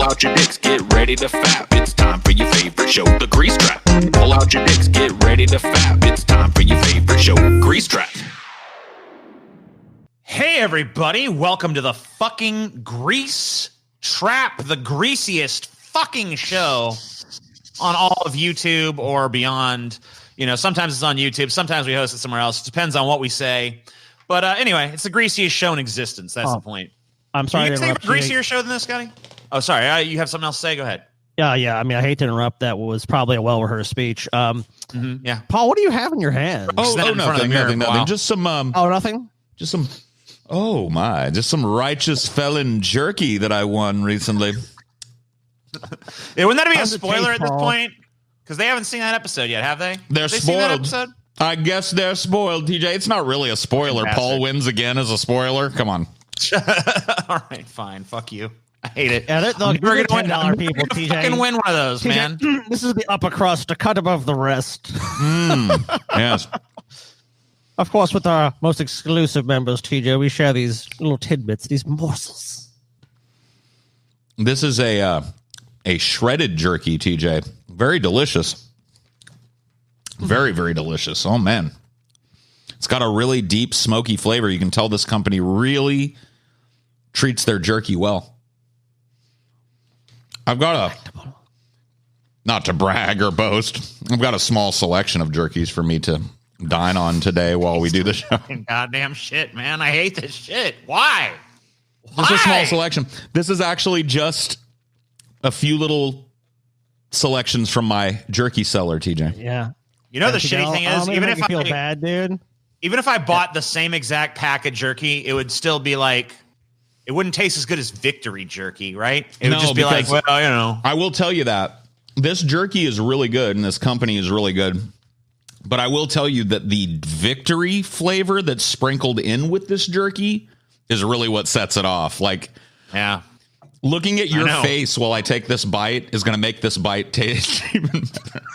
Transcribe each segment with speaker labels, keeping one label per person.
Speaker 1: out your dicks, get ready to fap. It's time for your favorite show, The Grease Trap. Pull out your dicks, get ready to fap. It's time for your favorite show, Grease Trap.
Speaker 2: Hey everybody, welcome to the fucking Grease Trap, the greasiest fucking show on all of YouTube or beyond. You know, sometimes it's on YouTube, sometimes we host it somewhere else. It depends on what we say. But anyway, it's the greasiest show in existence. That's the point.
Speaker 3: I'm sorry.
Speaker 2: You can say a greasier show than this, Scotty? Oh, sorry. You have something else to say? Go ahead.
Speaker 3: Yeah. I mean, I hate to interrupt. That was probably a well-rehearsed speech.
Speaker 2: Yeah.
Speaker 3: Paul, what do you have in your hand?
Speaker 4: Nothing. Just some.
Speaker 3: Nothing.
Speaker 4: Just some. Oh my! Just some righteous felon jerky that I won recently.
Speaker 2: Yeah, wouldn't that be a spoiler at this point? Because they haven't seen that episode yet, have they?
Speaker 4: They're spoiled.
Speaker 2: Seen that episode?
Speaker 4: I guess they're spoiled, TJ. It's not really a spoiler.
Speaker 2: Fantastic.
Speaker 4: Paul wins again as a spoiler. Come on.
Speaker 2: All right, fine. Fuck you. I hate it.
Speaker 3: Yeah, look,
Speaker 2: we're
Speaker 3: $10
Speaker 2: gonna
Speaker 3: people, TJ.
Speaker 2: Fucking win one of those,
Speaker 3: TJ,
Speaker 2: man.
Speaker 3: This is the upper crust, a cut above the rest.
Speaker 4: Yes.
Speaker 3: Of course, with our most exclusive members, TJ, we share these little tidbits, these morsels.
Speaker 4: This is a shredded jerky, TJ. Very delicious. Very, very delicious. Oh, man. It's got a really deep, smoky flavor. You can tell this company really treats their jerky well. I've got not to brag or boast, I've got a small selection of jerkies for me to dine on today while we do the show.
Speaker 2: Goddamn shit, man. I hate this shit. Why?
Speaker 4: Just a small selection. This is actually just a few little selections from my jerky cellar, TJ.
Speaker 3: Yeah.
Speaker 2: You know, the shitty thing is, even if I
Speaker 3: feel bad, dude.
Speaker 2: Even if I bought the same exact pack of jerky, it would still be like, it wouldn't taste as good as Victory jerky, right? It would just be like, well, you know.
Speaker 4: I will tell you that this jerky is really good and this company is really good. But I will tell you that the Victory flavor that's sprinkled in with this jerky is really what sets it off. Like,
Speaker 2: yeah.
Speaker 4: Looking at your face while I take this bite is going to make this bite taste even better.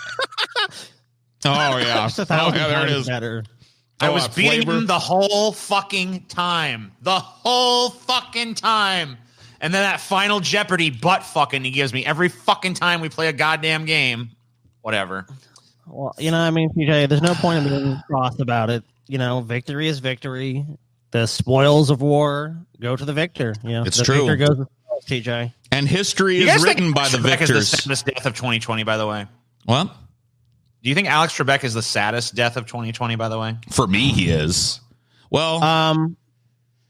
Speaker 4: Oh, yeah. There it is.
Speaker 3: Better.
Speaker 2: I was beating him the whole fucking time. The whole fucking time. And then that final Jeopardy butt fucking he gives me every fucking time we play a goddamn game. Whatever.
Speaker 3: Well, you know, I mean, TJ, there's no point in being cross about it. You know, victory is victory. The spoils of war go to the victor. You know,
Speaker 4: it's
Speaker 3: the
Speaker 4: true.
Speaker 3: Victor goes to TJ.
Speaker 4: And history is written by the victors.
Speaker 2: Is the saddest death of 2020, by the way.
Speaker 4: What?
Speaker 2: Do you think Alex Trebek is the saddest death of 2020, by the way?
Speaker 4: For me, he is. Well,
Speaker 3: I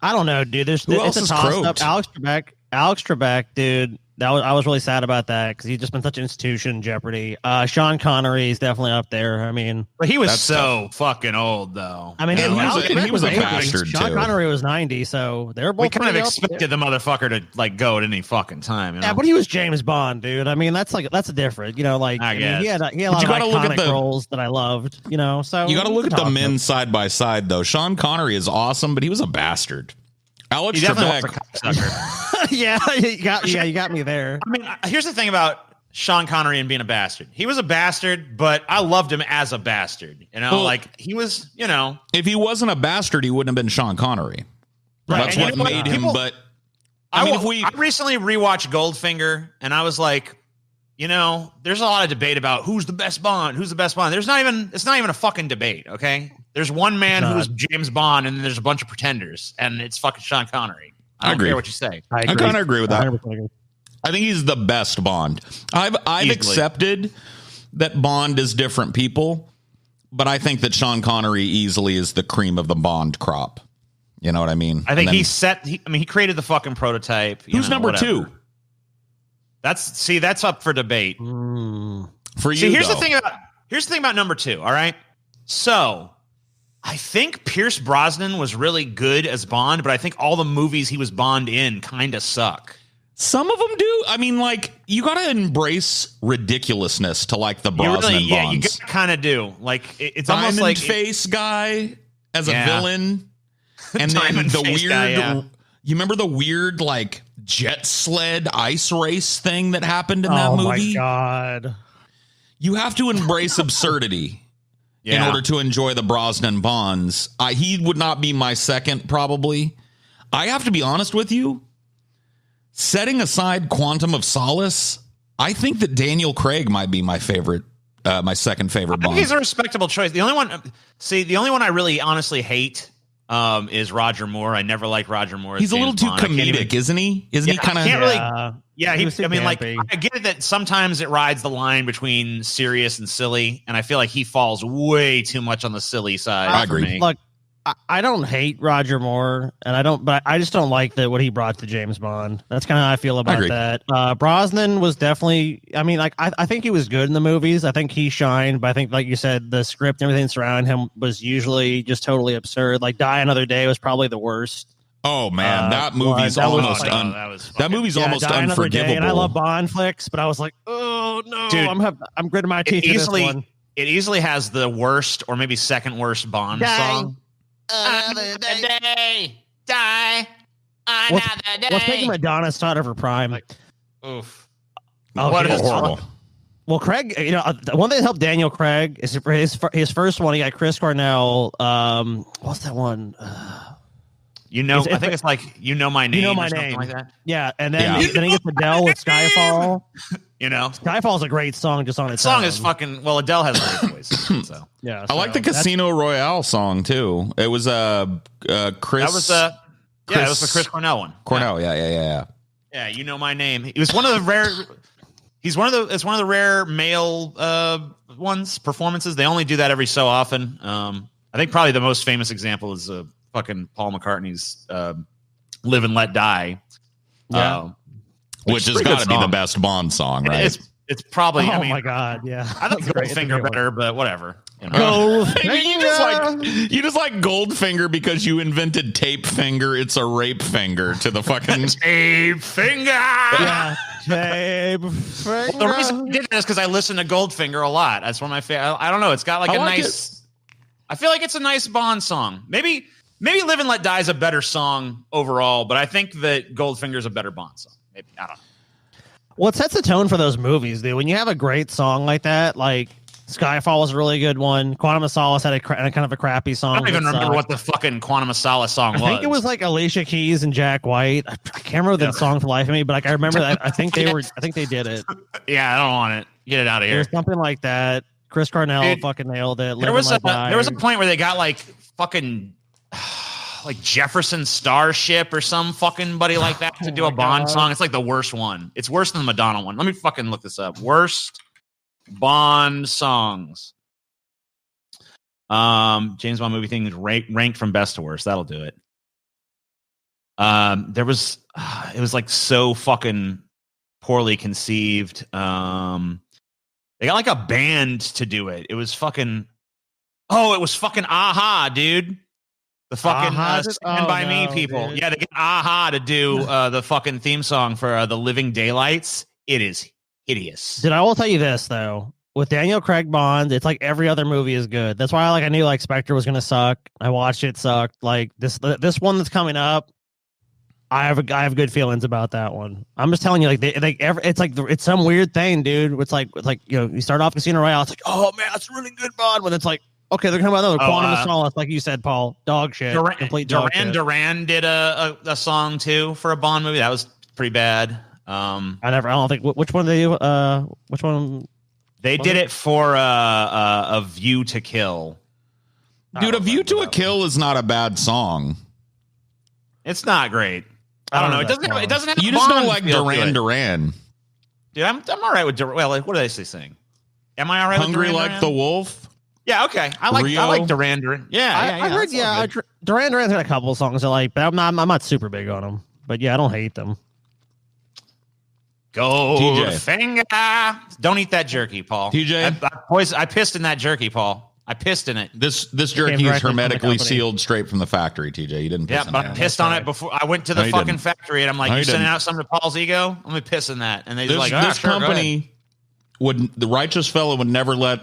Speaker 3: don't know, dude. It's a toss-up. Alex Trebek, dude. I was really sad about that because he's just been such an institution in Jeopardy. Sean Connery is definitely up there. I mean,
Speaker 2: but he was so fucking old, though.
Speaker 3: I mean,
Speaker 4: he was a bastard too.
Speaker 3: Sean Connery was 90, so they're both.
Speaker 2: We kind of expected the motherfucker to like go at any fucking time. You know?
Speaker 3: Yeah, but he was James Bond, dude. I mean, that's different. You know, like I mean, he had a lot of iconic roles that I loved. You know, so
Speaker 4: you got to look at the men side by side, though. Sean Connery is awesome, but he was a bastard. Alex Trebek.
Speaker 3: Yeah, you got me there.
Speaker 2: I mean, here's the thing about Sean Connery and being a bastard. He was a bastard, but I loved him as a bastard. You know, well, like he was, you know.
Speaker 4: If he wasn't a bastard, he wouldn't have been Sean Connery. Right. That's what made him, but
Speaker 2: I recently rewatched Goldfinger, and I was like, you know, there's a lot of debate about who's the best Bond, it's not even a fucking debate, okay? There's one man who's James Bond, and then there's a bunch of pretenders, and it's fucking Sean Connery. I don't care what you say.
Speaker 4: I kind of agree with that. I think he's the best Bond. I've accepted that Bond is different people, but I think that Sean Connery easily is the cream of the Bond crop. You know what I mean?
Speaker 2: I think he created the fucking prototype.
Speaker 4: Who's number two?
Speaker 2: That's up for debate.
Speaker 4: For you,
Speaker 2: here's the thing about number two. All right, so I think Pierce Brosnan was really good as Bond, but I think all the movies he was Bond in kind of suck.
Speaker 4: Some of them do. I mean, like, you got to embrace ridiculousness to like the Brosnan Bonds.
Speaker 2: Yeah, you kind of do. Like, it's almost like
Speaker 4: face guy as a villain, and then the weird. Guy, you remember the weird like jet sled ice race thing that happened in that movie?
Speaker 3: Oh my god!
Speaker 4: You have to embrace absurdity. In order to enjoy the Brosnan Bonds. He would not be my second, probably. I have to be honest with you. setting aside Quantum of Solace, I think that Daniel Craig might be my favorite, my second favorite Bond.
Speaker 2: I think he's a respectable choice. The only one I really honestly hate is Roger Moore. I never liked Roger Moore.
Speaker 4: He's a little too comedic, isn't he? Isn't he kind of?
Speaker 2: Yeah, I mean, like, I get it that sometimes it rides the line between serious and silly, and I feel like he falls way too much on the silly side.
Speaker 4: I agree.
Speaker 3: Look, I don't hate Roger Moore, and but I just don't like what he brought to James Bond. That's kind of how I feel about that. Brosnan was definitely, I mean, like, I think he was good in the movies. I think he shined, but I think, like you said, the script and everything surrounding him was usually just totally absurd. Like, Die Another Day was probably the worst.
Speaker 4: Oh man, that movie's almost that movie's almost unforgivable.
Speaker 3: And I love Bond flicks, but I was like, oh no, dude, I'm gritting my teeth.
Speaker 2: It easily has the worst or maybe second worst Bond song.
Speaker 5: Another day, die. Another day.
Speaker 3: What's making Madonna start of her prime?
Speaker 2: Like, oof.
Speaker 4: What is horrible?
Speaker 3: Well, Craig, the one thing that helped Daniel Craig is his first one. He got Chris Cornell. What's that one?
Speaker 2: I think it's like You Know My Name.
Speaker 3: You Know My
Speaker 2: something
Speaker 3: Name.
Speaker 2: like that.
Speaker 3: Yeah, and then he gets Adele with Skyfall. Skyfall's a great song just on its own.
Speaker 2: Song is fucking. Well, Adele has a great voice. So
Speaker 3: yeah,
Speaker 4: I like the Casino Royale song too. It was Chris.
Speaker 2: That was it was the Chris Cornell one.
Speaker 4: Cornell, yeah.
Speaker 2: Yeah, You Know My Name. He was one of the rare. It's one of the rare male performances. They only do that every so often. I think probably the most famous example is fucking Paul McCartney's "Live and Let Die."
Speaker 3: Yeah.
Speaker 4: Which has got to be the best Bond song, right?
Speaker 2: It's probably.
Speaker 3: Oh my god, yeah.
Speaker 2: I think Goldfinger better, but whatever.
Speaker 4: You just like Goldfinger because you invented tape finger. It's a rape finger to the fucking
Speaker 2: tape finger.
Speaker 3: Yeah, tape finger.
Speaker 2: The reason I did that is because I listen to Goldfinger a lot. That's one of my favorite. I don't know. It's got like nice. I feel like it's a nice Bond song. Maybe "Live and Let Die" is a better song overall, but I think that Goldfinger is a better Bond song. Maybe, I don't know.
Speaker 3: Well, it sets the tone for those movies, dude. When you have a great song like that, like Skyfall was a really good one. Quantum of Solace had a kind of a crappy song.
Speaker 2: I don't even remember what the fucking Quantum of Solace song was.
Speaker 3: I think it was like Alicia Keys and Jack White. I can't remember the song for the life of me, but like I remember that. I think they did it.
Speaker 2: Yeah, I don't want it. Get it out of here.
Speaker 3: There's something like that. Chris Cornell fucking nailed it.
Speaker 2: There was a point where they got like fucking like Jefferson Starship or some fucking buddy like that to do a Bond song. It's like the worst one. It's worse than the Madonna one. Let me fucking look this up. Worst Bond songs. James Bond movie things ranked from best to worst. That'll do it. It was like so fucking poorly conceived. They got like a band to do it. It was fucking Aha, dude. The fucking Stand By Me people. Dude. Yeah, they get Aha to do the fucking theme song for The Living Daylights. It is hideous.
Speaker 3: Did I will tell you this though? With Daniel Craig Bond, it's like every other movie is good. That's why I knew like Spectre was gonna suck. I watched it sucked. Like this one that's coming up, I have good feelings about that one. I'm just telling you, like it's some weird thing, dude. It's like you start off Casino Royale, it's like, oh man, that's really good Bond. When it's like, okay, they're talking about another Quantum of Solace, like you said, Paul. Dog shit.
Speaker 2: Duran did a song too for a Bond movie. That was pretty bad. I
Speaker 3: don't think which one they which one
Speaker 2: they did it for A View to Kill.
Speaker 4: Dude, A View to a Kill is not a bad song.
Speaker 2: It's not great. I don't know. It doesn't have.
Speaker 4: You just don't like Duran.
Speaker 2: Dude, I'm all right with Duran. Well, like, what do they sing? Am I all right?
Speaker 4: Hungry
Speaker 2: with
Speaker 4: Like the Wolf.
Speaker 2: Yeah, okay. I like Duran. Yeah,
Speaker 3: I heard. Yeah, Duran's had a couple songs I like, but I'm not super big on them. But yeah, I don't hate them.
Speaker 2: Goldfinger. Don't eat that jerky, Paul.
Speaker 4: TJ,
Speaker 2: I pissed in that jerky, Paul. I pissed in it.
Speaker 4: This jerky is hermetically sealed straight from the factory, TJ. You didn't piss in it.
Speaker 2: Yeah, but I pissed on it before I went to the fucking factory, and I'm like, you sending out something to Paul's ego? Let me piss in that. And they're like,
Speaker 4: this company the righteous fellow would never let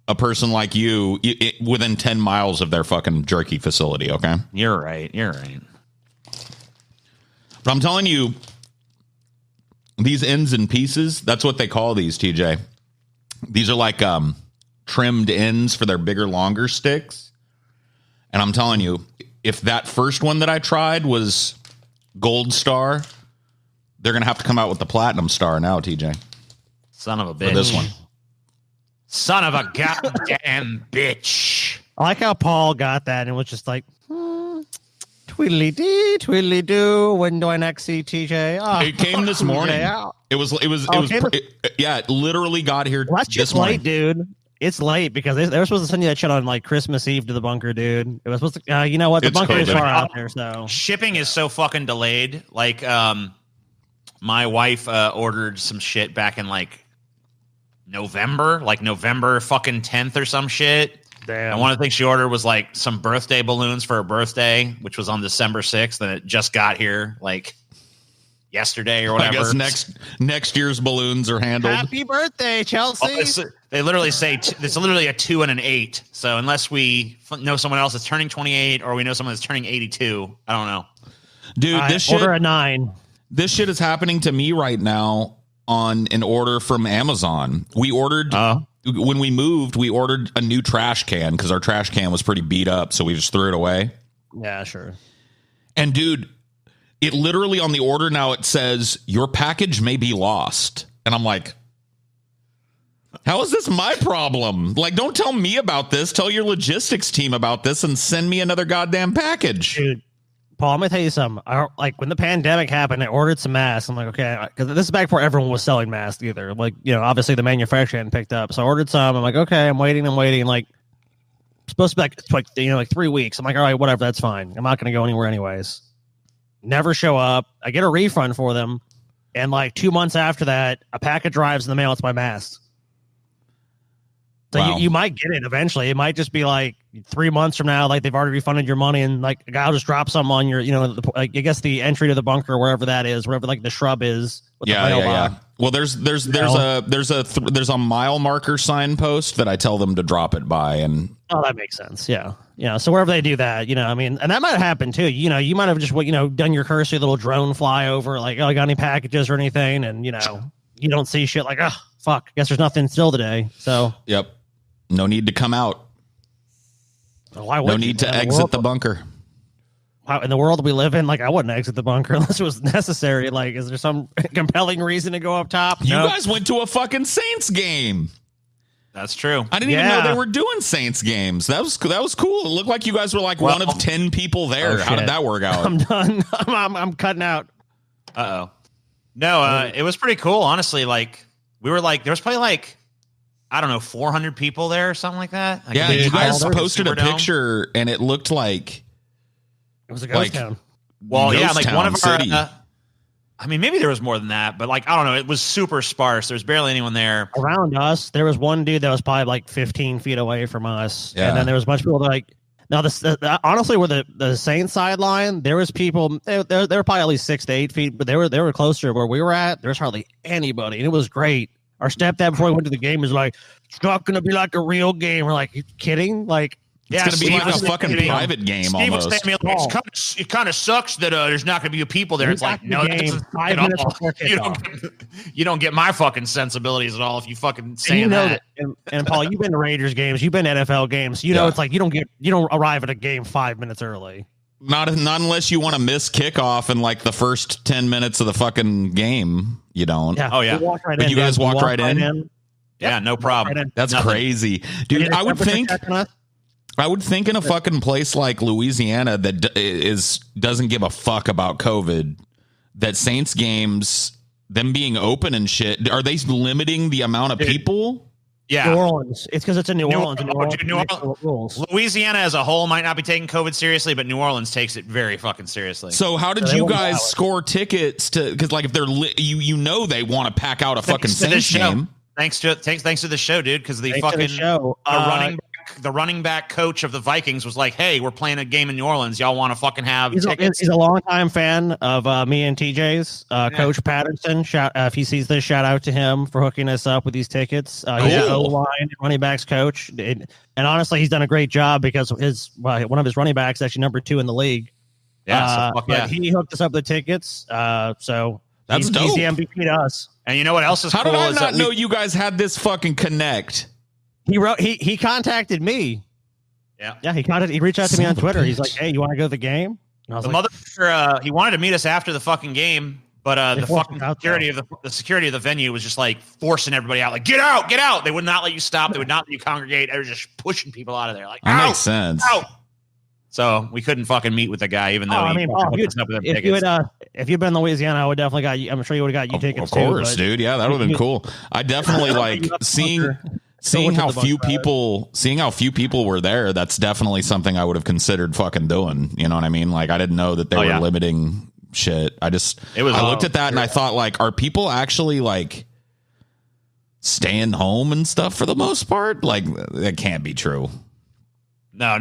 Speaker 4: a person like you within 10 miles of their fucking jerky facility, okay?
Speaker 2: You're right.
Speaker 4: But I'm telling you, these ends and pieces, that's what they call these, TJ. These are like trimmed ends for their bigger, longer sticks. And I'm telling you, if that first one that I tried was Gold Star, They're going to have to come out with the platinum star now, TJ.
Speaker 2: Son of a bitch.
Speaker 4: For this one.
Speaker 2: Son of a goddamn bitch.
Speaker 3: I like how Paul got that and was just like, tweedly-dee, tweedly-doo. When do I next see TJ? Oh,
Speaker 4: it came this morning. It literally got here
Speaker 3: well, that's just late, dude. It's late because they were supposed to send you that shit on like Christmas Eve to the bunker, dude. It was supposed to, you know what? The bunker is far out there, so.
Speaker 2: Shipping is so fucking delayed. Like, my wife ordered some shit back in like November fucking 10th or some shit.
Speaker 3: Damn.
Speaker 2: And one of the things she ordered was like some birthday balloons for her birthday, which was on December 6th, and it just got here like yesterday or whatever.
Speaker 4: I guess next year's balloons are handled.
Speaker 3: Happy birthday, Chelsea.
Speaker 2: They literally say it's literally a 2 and an 8. So unless we know someone else is turning 28 or we know someone that's turning 82, I don't know.
Speaker 4: Dude,
Speaker 3: order a 9.
Speaker 4: This shit is happening to me right now on an order from Amazon. We ordered when we moved, we ordered a new trash can because our trash can was pretty beat up, so we just threw it away.
Speaker 3: Yeah, sure.
Speaker 4: And dude, it literally on the order now it says your package may be lost. And I'm like, how is this my problem? Like, don't tell me about this. Tell your logistics team about this and send me another goddamn package.
Speaker 3: Dude, Paul, I'm gonna tell you something. Like when the pandemic happened, I ordered some masks. I'm like, okay, because this is back before everyone was selling masks either. Like, you know, obviously the manufacturer hadn't picked up, so I ordered some. I'm like, okay, I'm waiting. Like, supposed to be like 3 weeks. I'm like, all right, whatever, that's fine. I'm not gonna go anywhere anyways. Never show up. I get a refund for them, and like 2 months after that, a package arrives in the mail. It's my mask. So
Speaker 4: wow.
Speaker 3: you might get it eventually. It might just be like 3 months from now, like they've already refunded your money, and like a guy will just drop some on your, you know, I guess the entry to the bunker, wherever that is, wherever like the shrub is.
Speaker 4: Yeah. Well, there's a mile marker signpost that I tell them to drop it by, and
Speaker 3: that makes sense. Yeah. So wherever they do that, you know, I mean, and that might happen too. You know, you might have just done your cursory little drone flyover, like, oh, I got any packages or anything, and you know, you don't see shit like, oh, fuck, guess there's nothing still today. So
Speaker 4: yep. No need to come out. No need to exit the bunker.
Speaker 3: Wow, in the world we live in, like I wouldn't exit the bunker unless it was necessary. Like, is there some compelling reason to go up top?
Speaker 4: You guys went to a fucking Saints game.
Speaker 2: That's true.
Speaker 4: I didn't even know they were doing Saints games. That was cool. It looked like you guys were like one of 10 people there. How did that work out?
Speaker 3: I'm done. I'm cutting out.
Speaker 2: Uh-oh. No, it was pretty cool, honestly. Like, we were like, there was probably like, I don't know, 400 people there or something like that. Like,
Speaker 4: yeah, you guys posted a picture and it looked like
Speaker 3: it was a ghost town.
Speaker 2: Well, yeah, like one of
Speaker 4: city.
Speaker 2: our. I mean, maybe there was more than that, but like I don't know. It was super sparse. There was barely anyone there
Speaker 3: around us. There was one dude that was probably like 15 feet away from us, and then there was a bunch of people that like. Now, honestly, where the Saints sideline, there was people. They were probably at least 6 to 8 feet, but they were closer to where we were at. There was hardly anybody, and it was great. Our stepdad before we went to the game was like, "It's not going to be like a real game." We're like, "You kidding?" Like,
Speaker 4: it's going to be like a fucking private game
Speaker 2: Steve
Speaker 4: almost.
Speaker 2: Was saying, like, it kind of sucks that there's not going to be people there. It's like, no, you don't get my fucking sensibilities at all if you fucking saying that.
Speaker 3: And Paul, you've been to Raiders games, you've been to NFL games. You know, it's like you don't arrive at a game 5 minutes early.
Speaker 4: Not unless you want to miss kickoff in like the first 10 minutes of the fucking game. You don't.
Speaker 3: Yeah.
Speaker 2: Oh yeah.
Speaker 3: But
Speaker 4: you guys walked right in.
Speaker 2: Yeah, no problem.
Speaker 3: Right
Speaker 4: That's crazy, dude. I would think in a fucking place like Louisiana that doesn't give a fuck about COVID, that Saints games, them being open and shit, are they limiting the amount of people?
Speaker 2: Yeah.
Speaker 3: New Orleans. It's because it's in New Orleans.
Speaker 2: Louisiana as a whole might not be taking COVID seriously, but New Orleans takes it very fucking seriously.
Speaker 4: So how did you guys score tickets to? Because like if they're they want to pack out a fucking Saints game.
Speaker 2: Thanks to the show, dude. Because the running back coach of the Vikings was like, "Hey, we're playing a game in New Orleans. Y'all want to fucking have tickets?"
Speaker 3: He's a longtime fan of me and TJ's. Coach Patterson, if he sees this, shout out to him for hooking us up with these tickets. He's an O-line running backs coach, and honestly, he's done a great job because one of his running backs is actually number 2 in the league.
Speaker 2: Yeah,
Speaker 3: but he hooked us up with tickets. So
Speaker 4: that's dope.
Speaker 3: He's the MVP to us.
Speaker 2: And you know what else is
Speaker 4: cool?
Speaker 2: How
Speaker 4: did I not know you guys had this fucking connect?
Speaker 3: He contacted me.
Speaker 2: Yeah.
Speaker 3: He reached out to me on Twitter. He's like, "Hey, you want to go to the game?"
Speaker 2: And I was he wanted to meet us after the fucking game, But the fucking security of the security of the venue was just like forcing everybody out, like get out, get out. They would not let you stop. They would not let you congregate. They were just pushing people out of there. Like
Speaker 4: that makes sense.
Speaker 2: Out. So we couldn't fucking meet with the guy, even though
Speaker 3: if you'd been in Louisiana, I would definitely got you. I'm sure you would have got you tickets.
Speaker 4: Of course, dude. Yeah, that would have been cool. I definitely like seeing how few people were there. That's definitely something I would have considered fucking doing. You know what I mean? Like I didn't know that they were limiting shit. I looked at that and I thought, like, are people actually like staying home and stuff for the most part? Like that can't be true.
Speaker 2: No.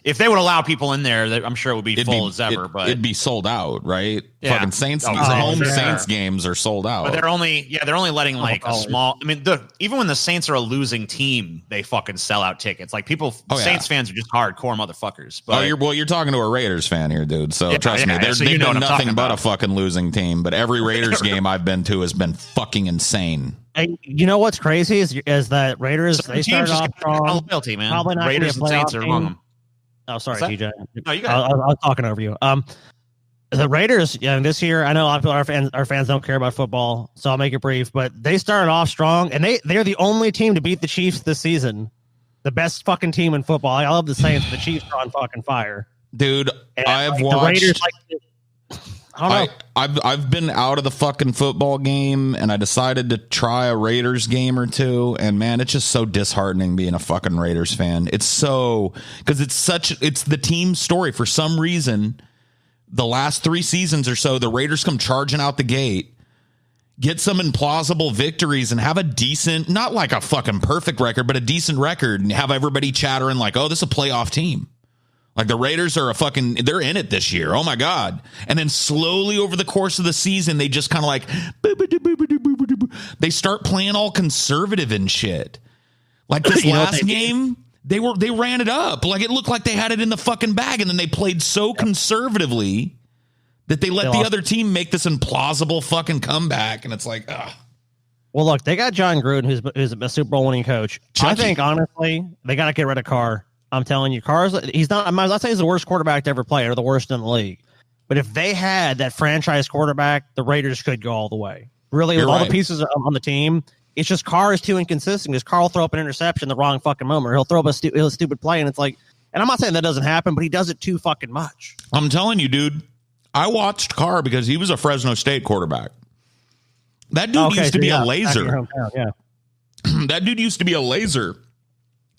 Speaker 2: If they would allow people in there, I'm sure it would be full as ever. But
Speaker 4: it'd be sold out, right?
Speaker 2: Yeah.
Speaker 4: Fucking Saints, home Saints games are sold out.
Speaker 2: But they're only letting like a small. I mean, even when the Saints are a losing team, they fucking sell out tickets. Like people, Saints fans are just hardcore motherfuckers. But
Speaker 4: you're talking to a Raiders fan here, dude. So trust me, they've been nothing but a fucking losing team. But every Raiders game I've been to has been fucking insane.
Speaker 3: And you know what's crazy is that Raiders, they started off strong.
Speaker 2: Loyalty, man.
Speaker 3: Probably not
Speaker 2: Raiders and Saints are among them.
Speaker 3: Oh, sorry, TJ.
Speaker 2: No, you
Speaker 3: got I was talking over you. The Raiders, this year, I know a lot of people, our fans don't care about football, so I'll make it brief. But they started off strong, and they're the only team to beat the Chiefs this season. The best fucking team in football. I love the Saints. The Chiefs are on fucking fire,
Speaker 4: dude.
Speaker 3: And
Speaker 4: I've watched.
Speaker 3: The Raiders, I don't know.
Speaker 4: I've been out of the fucking football game, and I decided to try a Raiders game or two, and man, it's just so disheartening being a fucking Raiders fan. It's so because it's the team story. For some reason, the last 3 seasons or so, the Raiders come charging out the gate, get some implausible victories, and have a decent, not like a fucking perfect record, but a decent record, and have everybody chattering like, "Oh, this is a playoff team." Like the Raiders are they're in it this year. Oh my God. And then slowly over the course of the season, they just kind of like, they start playing all conservative and shit. Like this last game, they ran it up. Like it looked like they had it in the fucking bag. And then they played so conservatively that they let the other team make this implausible fucking comeback. And it's like, ugh.
Speaker 3: Well, look, they got John Gruden, who's a Super Bowl winning coach. I think, honestly, they got to get rid of Carr. I'm telling you, Carr's he's not. I'm not saying he's the worst quarterback to ever play or the worst in the league, but if they had that franchise quarterback, the Raiders could go all the way. Really, with all the pieces on the team, it's just Carr is too inconsistent. Because Carr will throw up an interception the wrong fucking moment. He'll throw up a stupid play, and it's like, and I'm not saying that doesn't happen, but he does it too fucking much.
Speaker 4: I'm telling you, dude. I watched Carr because he was a Fresno State quarterback. That dude used to be a laser. That dude used to be a laser.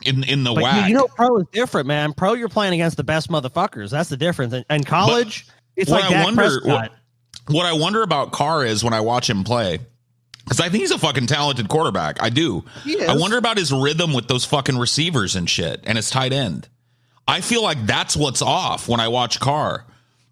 Speaker 4: In the whack.
Speaker 3: You know, pro is different, man. Pro, you're playing against the best motherfuckers. That's the difference. In college, it's like Dak Prescott.
Speaker 4: What I wonder about Carr is when I watch him play, because I think he's a fucking talented quarterback. I do. I wonder about his rhythm with those fucking receivers and shit and his tight end. I feel like that's what's off when I watch Carr.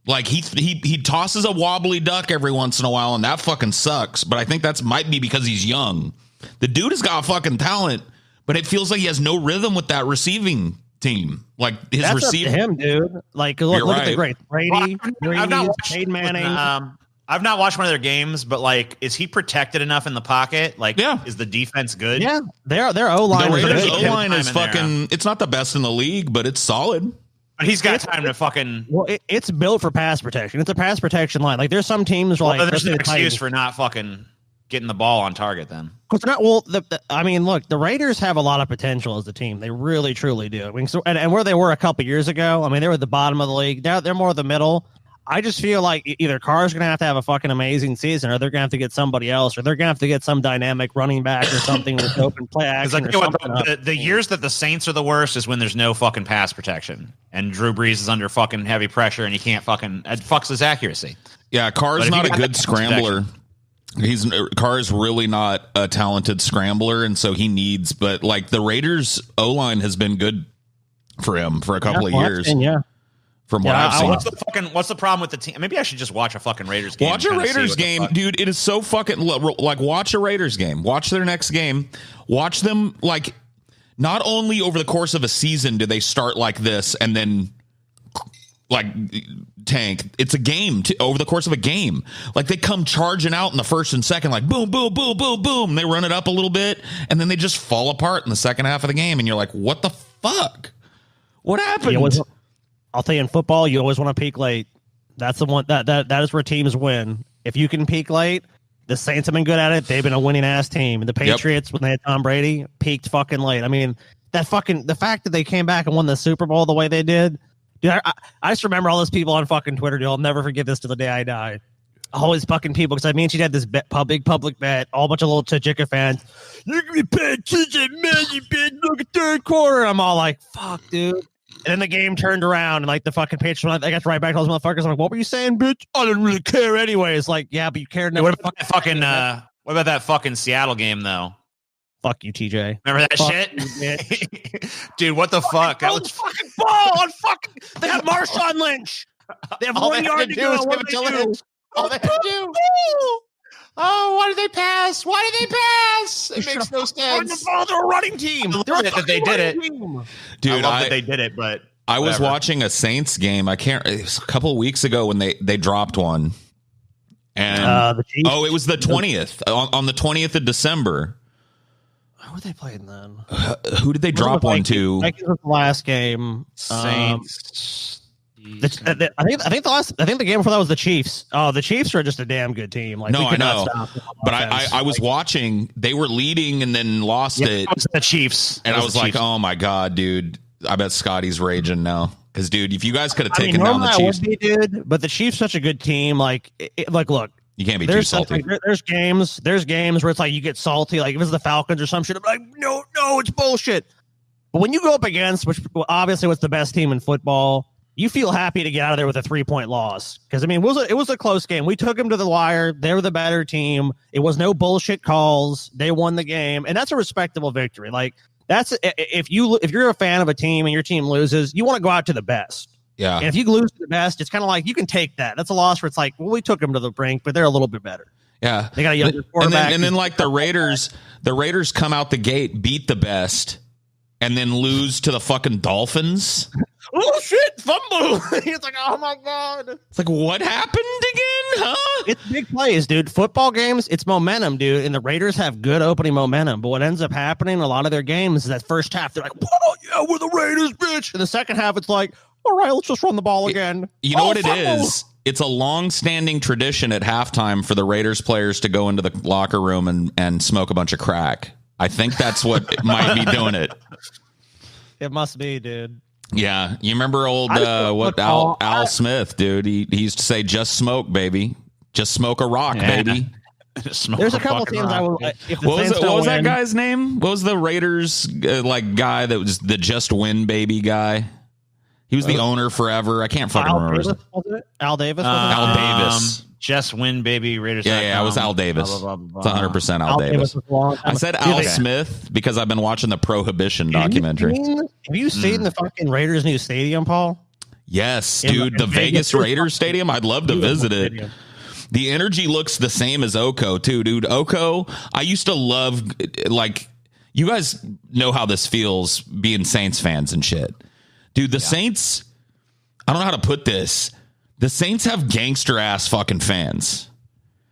Speaker 4: Like he tosses a wobbly duck every once in a while, and that fucking sucks. But I think might be because he's young. The dude has got fucking talent. But it feels like he has no rhythm with that receiving team. Like his receiver,
Speaker 3: up to him, dude. Like look at the great Brady, Peyton Manning.
Speaker 2: I've not watched one of their games, but like, is he protected enough in the pocket? Like, is the defense good?
Speaker 3: Yeah, their O-line.
Speaker 4: The Raiders O-line is fucking. It's not the best in the league, but it's solid.
Speaker 2: But he's got time to fucking.
Speaker 3: Well, it's built for pass protection. It's a pass protection line. Like there's some teams like
Speaker 2: there's no excuse for not fucking getting the ball on target then.
Speaker 3: I mean, look, the Raiders have a lot of potential as a team. They really, truly do. I mean, and where they were a couple years ago, I mean, they were at the bottom of the league. They're more the middle. I just feel like either Carr's going to have a fucking amazing season, or they're going to have to get somebody else, or they're going to have to get some dynamic running back or something with open play action.
Speaker 2: The years that the Saints are the worst is when there's no fucking pass protection, and Drew Brees is under fucking heavy pressure, and he can't fucking it fucks his accuracy.
Speaker 4: Yeah, Carr's not a good scrambler. Carr is really not a talented scrambler, and so he needs. But like the Raiders O-line has been good for him for a couple of years. From what I've seen.
Speaker 2: What's the problem with the team? Maybe I should just watch a fucking Raiders game.
Speaker 4: Watch a Raiders game, dude. It is so fucking like watch a Raiders game. Watch their next game. Watch them like not only over the course of a season do they start like this and then like tank. It's a game over the course of a game. Like they come charging out in the first and second, like boom, boom, boom, boom, boom. They run it up a little bit and then they just fall apart in the second half of the game. And you're like, what the fuck? What happened?
Speaker 3: I'll tell you, in football, you always want to peak late. That's the one that is where teams win. If you can peak late, the Saints have been good at it. They've been a winning ass team. And the Patriots, when they had Tom Brady, peaked fucking late. I mean, the fact that they came back and won the Super Bowl the way they did, dude, I just remember all those people on fucking Twitter, dude. I'll never forget this till the day I die. All these fucking people, because I mean, she had this big public bet, all bunch of little Tajika fans. You're gonna be paying TJ man, you big look at third quarter. I'm all like, fuck, dude. And then the game turned around, and like the fucking Patriots, I got right back to those motherfuckers. I'm like, what were you saying, bitch? I didn't really care anyway. It's like, yeah, but you cared.
Speaker 2: What about that fucking Seattle game though?
Speaker 3: Fuck you, TJ.
Speaker 2: Remember that shit? Dude, what the fuck? That was
Speaker 3: fucking ball on fucking. They have Marshawn Lynch. They have 1 yard to go. What do they do?
Speaker 2: All they had to do. Oh, why did they pass? Why did they pass? It makes no sense.
Speaker 3: They're a running team.
Speaker 2: That they did it.
Speaker 4: Dude,
Speaker 2: I love that they did it, but
Speaker 4: I was watching a Saints game. It was a couple of weeks ago when they dropped one. And it was the 20th on the 20th of December.
Speaker 3: Who were they playing then?
Speaker 4: Who did they drop one to?
Speaker 3: I think it was the last game.
Speaker 2: Saints.
Speaker 3: I think the game before that was the Chiefs. Oh, the Chiefs are just a damn good team. Like,
Speaker 4: no, I know, but I was watching. They were leading and then lost it.
Speaker 2: It was the Chiefs,
Speaker 4: and I was like, oh my god, dude! I bet Scotty's raging now because, dude, if you guys could have taken down the Chiefs,
Speaker 3: would be, dude. But the Chiefs such a good team. Like, look.
Speaker 4: You can't be too salty.
Speaker 3: There's games where it's like you get salty. Like if it's the Falcons or some shit, I'm like, no, it's bullshit. But when you go up against, which obviously was the best team in football, you feel happy to get out of there with a 3-point loss. Because, I mean, it was a close game. We took them to the wire. They were the better team. It was no bullshit calls. They won the game. And that's a respectable victory. Like, if you're a fan of a team and your team loses, you want to go out to the best.
Speaker 4: Yeah.
Speaker 3: And if you lose to the best, it's kind of like you can take that. That's a loss where it's like, well, we took them to the brink, but they're a little bit better.
Speaker 4: Yeah.
Speaker 3: They got a younger quarterback.
Speaker 4: And then like the Raiders come out the gate, beat the best, and then lose to the fucking Dolphins.
Speaker 3: Oh shit, fumble. It's like, oh my god.
Speaker 4: It's like, what happened again? Huh?
Speaker 3: It's big plays, dude. Football games, it's momentum, dude. And the Raiders have good opening momentum. But what ends up happening in a lot of their games is that first half, they're like, whoa, yeah, we're the Raiders, bitch. And the second half, it's like, all right, let's just run the ball again.
Speaker 4: You know what it is? It's a long-standing tradition at halftime for the Raiders players to go into the locker room and smoke a bunch of crack. I think that's what might be doing it.
Speaker 3: It must be, dude.
Speaker 4: Yeah, you remember old Al Smith, dude? He used to say, "Just smoke, baby. Just smoke a rock, baby."
Speaker 3: There's a couple teams I will.
Speaker 4: What was that guy's name? What was the Raiders guy that was the "Just Win, baby" guy? He was the owner forever. I can't fucking remember.
Speaker 3: Al Davis.
Speaker 4: Al Davis.
Speaker 2: Just win, baby. Raiders.
Speaker 4: Yeah, it was Al Davis. It's 100% Al Davis. I said Al Smith because I've been watching the Prohibition documentary.
Speaker 3: Have you seen the fucking Raiders' new stadium, Paul?
Speaker 4: Yes, dude. The Vegas Raiders stadium. I'd love to visit it. The energy looks the same as Oko, too, dude. Oko, I used to love, like, you guys know how this feels being Saints fans and shit. Dude, the Saints, I don't know how to put this. The Saints have gangster ass fucking fans.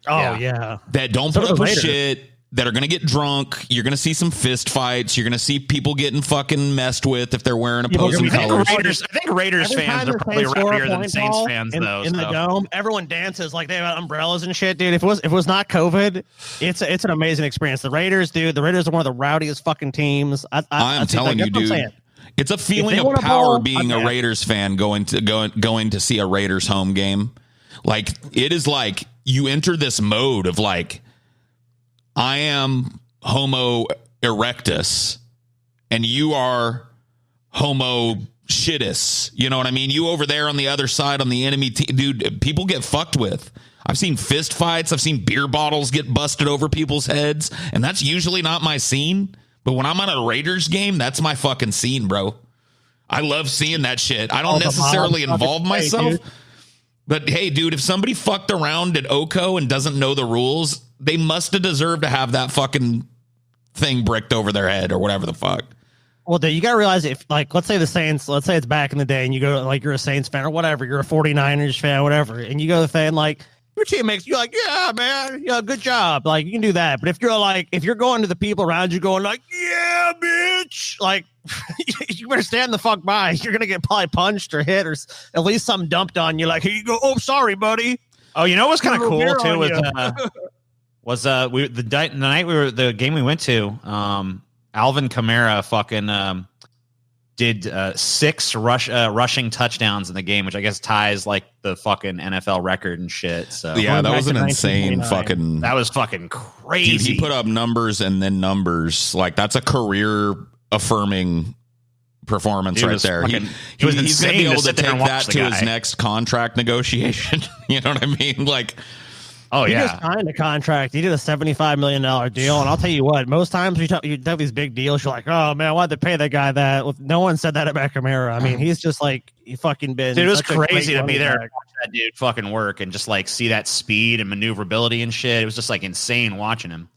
Speaker 3: Oh, yeah.
Speaker 4: That don't put up with shit, that are going to get drunk. You're going to see some fist fights. You're going to see people getting fucking messed with if they're wearing opposing colors.
Speaker 2: I think Raiders fans are probably rowdier than Saints fans, though.
Speaker 3: In the dome, everyone dances like they have umbrellas and shit, dude. If it was not COVID, it's an amazing experience. The Raiders, dude, are one of the rowdiest fucking teams.
Speaker 4: I'm telling you, dude. It's a feeling of power being a Raiders fan going to see a Raiders home game. Like, it is like you enter this mode of like, I am Homo erectus and you are Homo shitus. You know what I mean? You over there on the other side on the enemy team. Dude, people get fucked with. I've seen fist fights. I've seen beer bottles get busted over people's heads. And that's usually not my scene. But when I'm on a Raiders game, that's my fucking scene, bro. I love seeing that shit. I don't necessarily involve myself. But hey, dude, if somebody fucked around at Oko and doesn't know the rules, they must have deserved to have that fucking thing bricked over their head or whatever the fuck.
Speaker 3: Well, dude, you got to realize if, like, let's say the Saints, let's say it's back in the day and you go, like, you're a Saints fan or whatever, you're a 49ers fan, whatever, and you go to the fan, like, your team makes you like, yeah, man, yeah, good job. Like, you can do that. But if you're going to the people around you going like, yeah, bitch, like, you better stand the fuck by. You're going to get probably punched or hit or at least something dumped on you. Like, here you go. Oh, sorry, buddy.
Speaker 2: Oh, you know what's kind of cool too was the night the game we went to, Alvin Kamara fucking did 6 rushing touchdowns in the game, which I guess ties like the fucking NFL record and shit. So
Speaker 4: yeah, that was an insane fucking.
Speaker 2: That was fucking crazy.
Speaker 4: Dude, he put up numbers and then numbers. Like that's a career affirming performance right there. He's going to be able to take that to his next contract negotiation. You know what I mean? Like.
Speaker 3: Oh, he just signed a contract. He did a $75 million deal. And I'll tell you what, most times you have these big deals, you're like, oh, man, why'd they pay that guy that? Well, no one said that about Kamara. I mean, he's just like, he fucking been.
Speaker 2: Dude, it was crazy to be there and watch that dude fucking work and just like see that speed and maneuverability and shit. It was just like insane watching him.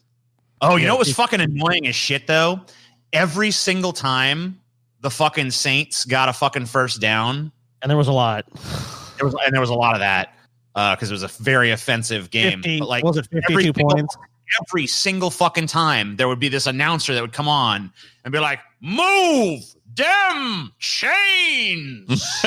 Speaker 2: Oh, you know what was fucking annoying as shit, though? Every single time the fucking Saints got a fucking first down.
Speaker 3: And there was a lot.
Speaker 2: There was a lot of that. Because it was a very offensive game.
Speaker 3: 50,
Speaker 2: but like,
Speaker 3: was it 52 points?
Speaker 2: Every single fucking time, there would be this announcer that would come on and be like, "Move them chains,"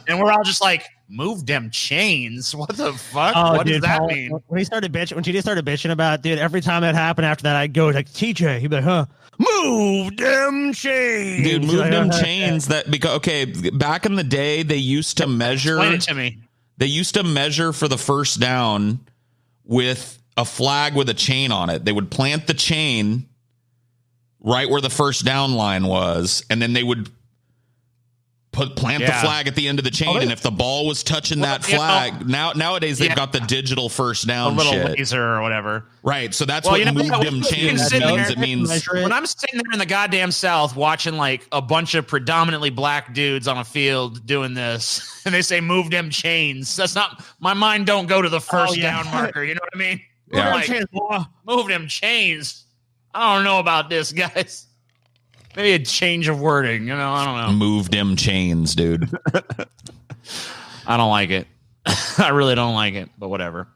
Speaker 2: and we're all just like, "Move them chains? What the fuck? What does that mean?"
Speaker 3: When TJ started bitching about it, dude, every time that happened after that, I'd go like, TJ, he'd be like, "Huh." Move them chains,
Speaker 4: dude. Move them chains. That because back in the day, they used to measure.
Speaker 2: Explain it to me.
Speaker 4: They used to measure for the first down with a flag with a chain on it. They would plant the chain right where the first down line was, and then they would plant the flag at the end of the chain. And if the ball was touching that flag, nowadays they've got the digital first down,
Speaker 2: a little
Speaker 4: shit.
Speaker 2: laser or whatever.
Speaker 4: Right. So that's what move them chains means. It means
Speaker 2: when I'm sitting there in the goddamn South watching like a bunch of predominantly black dudes on a field doing this, and they say move them chains. That's not my mind. Don't go to the first down marker. You know what I mean?
Speaker 4: Yeah.
Speaker 2: Like, move them chains. I don't know about this, guys. Maybe a change of wording, you know. I don't know.
Speaker 4: Move them chains, dude.
Speaker 2: I don't like it. I really don't like it, but whatever.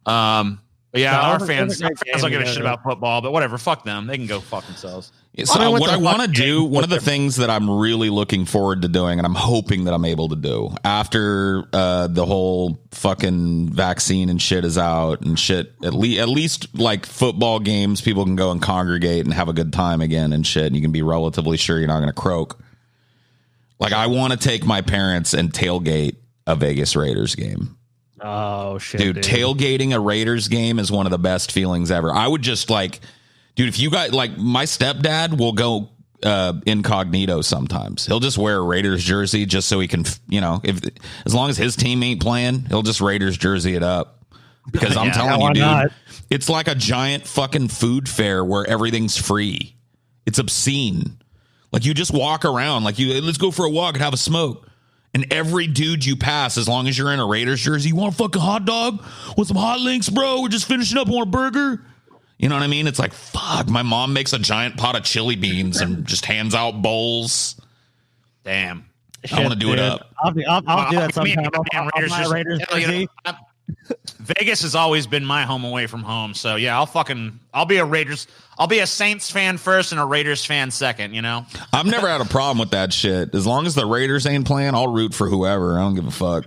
Speaker 2: But yeah, our fans don't give a shit about football, but whatever. Fuck them. They can go fuck themselves.
Speaker 4: So what I want to do, one of the things that I'm really looking forward to doing, and I'm hoping that I'm able to do after the whole fucking vaccine and shit is out and shit, at least like football games, people can go and congregate and have a good time again and shit, and you can be relatively sure you're not going to croak. Like, I want to take my parents and tailgate a Vegas Raiders game.
Speaker 3: Oh, shit.
Speaker 4: Dude, tailgating a Raiders game is one of the best feelings ever. I would just like... Dude, if you got like my stepdad will go incognito sometimes. He'll just wear a Raiders jersey just so he can, as long as his team ain't playing, he'll just Raiders jersey it up. Because I'm telling you, dude, it's like a giant fucking food fair where everything's free. It's obscene. Like you just walk around like let's go for a walk and have a smoke. And every dude you pass, as long as you're in a Raiders jersey, you want a fucking hot dog? Want some hot links, bro? We're just finishing up. Want a burger? You know what I mean? It's like, fuck, my mom makes a giant pot of chili beans and just hands out bowls.
Speaker 2: Damn.
Speaker 4: I want to do it up.
Speaker 3: I'll do that sometime.
Speaker 2: Vegas has always been my home away from home. So, yeah, I'll be a Saints fan first and a Raiders fan second, you know?
Speaker 4: I've never had a problem with that shit. As long as the Raiders ain't playing, I'll root for whoever. I don't give a fuck.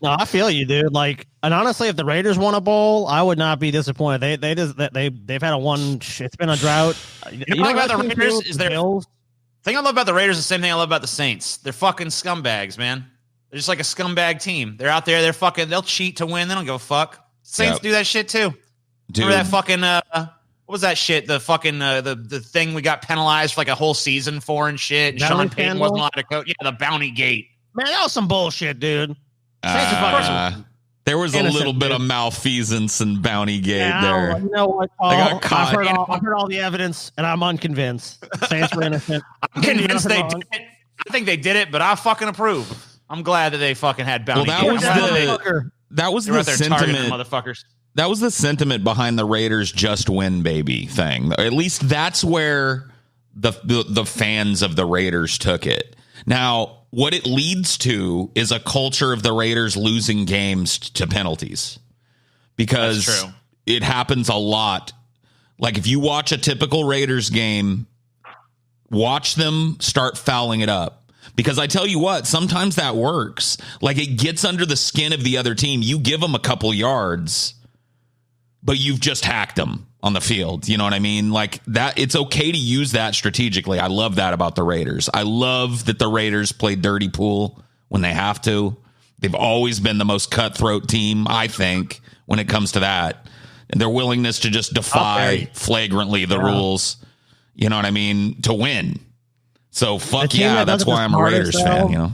Speaker 3: No, I feel you, dude. Like, and honestly, if the Raiders won a bowl, I would not be disappointed. They've had it's been a drought.
Speaker 2: You know about the Raiders is their thing I love about the Raiders is the same thing I love about the Saints. They're fucking scumbags, man. They're just like a scumbag team. They're out there. They'll cheat to win. They don't give a fuck. Saints do that shit too. Dude. Remember that fucking what was that shit? The fucking the thing we got penalized for like a whole season for and shit. And Sean Payton wasn't allowed to coach. Yeah, the bounty gate.
Speaker 3: Man, that was some bullshit, dude.
Speaker 4: There was a little bit of malfeasance and bounty gate there.
Speaker 3: You know what, Paul? I've heard all the evidence, and I'm unconvinced. Saints were innocent.
Speaker 2: I'm convinced they did it. I think they did it, but I fucking approve. I'm glad that they fucking had bounty.
Speaker 4: Well, that was the sentiment,
Speaker 2: motherfuckers.
Speaker 4: That was the sentiment behind the Raiders just win baby thing. At least that's where the fans of the Raiders took it. Now, what it leads to is a culture of the Raiders losing games to penalties. Because it happens a lot. Like if you watch a typical Raiders game, watch them start fouling it up. Because I tell you what, sometimes that works. Like, it gets under the skin of the other team. You give them a couple yards, but you've just hacked them on the field. You know what I mean? Like that, it's okay to use that strategically. I love that about the Raiders. I love that the Raiders play dirty pool when they have to. They've always been the most cutthroat team, I think, when it comes to that. And their willingness to just defy flagrantly the rules, you know what I mean, to win. So fuck yeah, that's why I'm a Raiders fan, you know.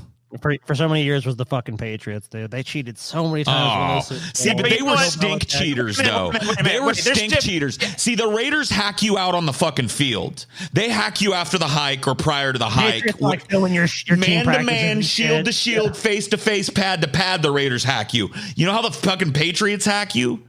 Speaker 3: For so many years was the fucking Patriots, dude. They cheated so many times.
Speaker 4: See, but they were stink cheaters, though. They were stink cheaters. See, the Raiders hack you out on the fucking field. They hack you after the hike or prior to the hike.
Speaker 3: Like filling your
Speaker 4: man to man, shield to shield, face to face, pad to pad. The Raiders hack you. You know how the fucking Patriots hack you?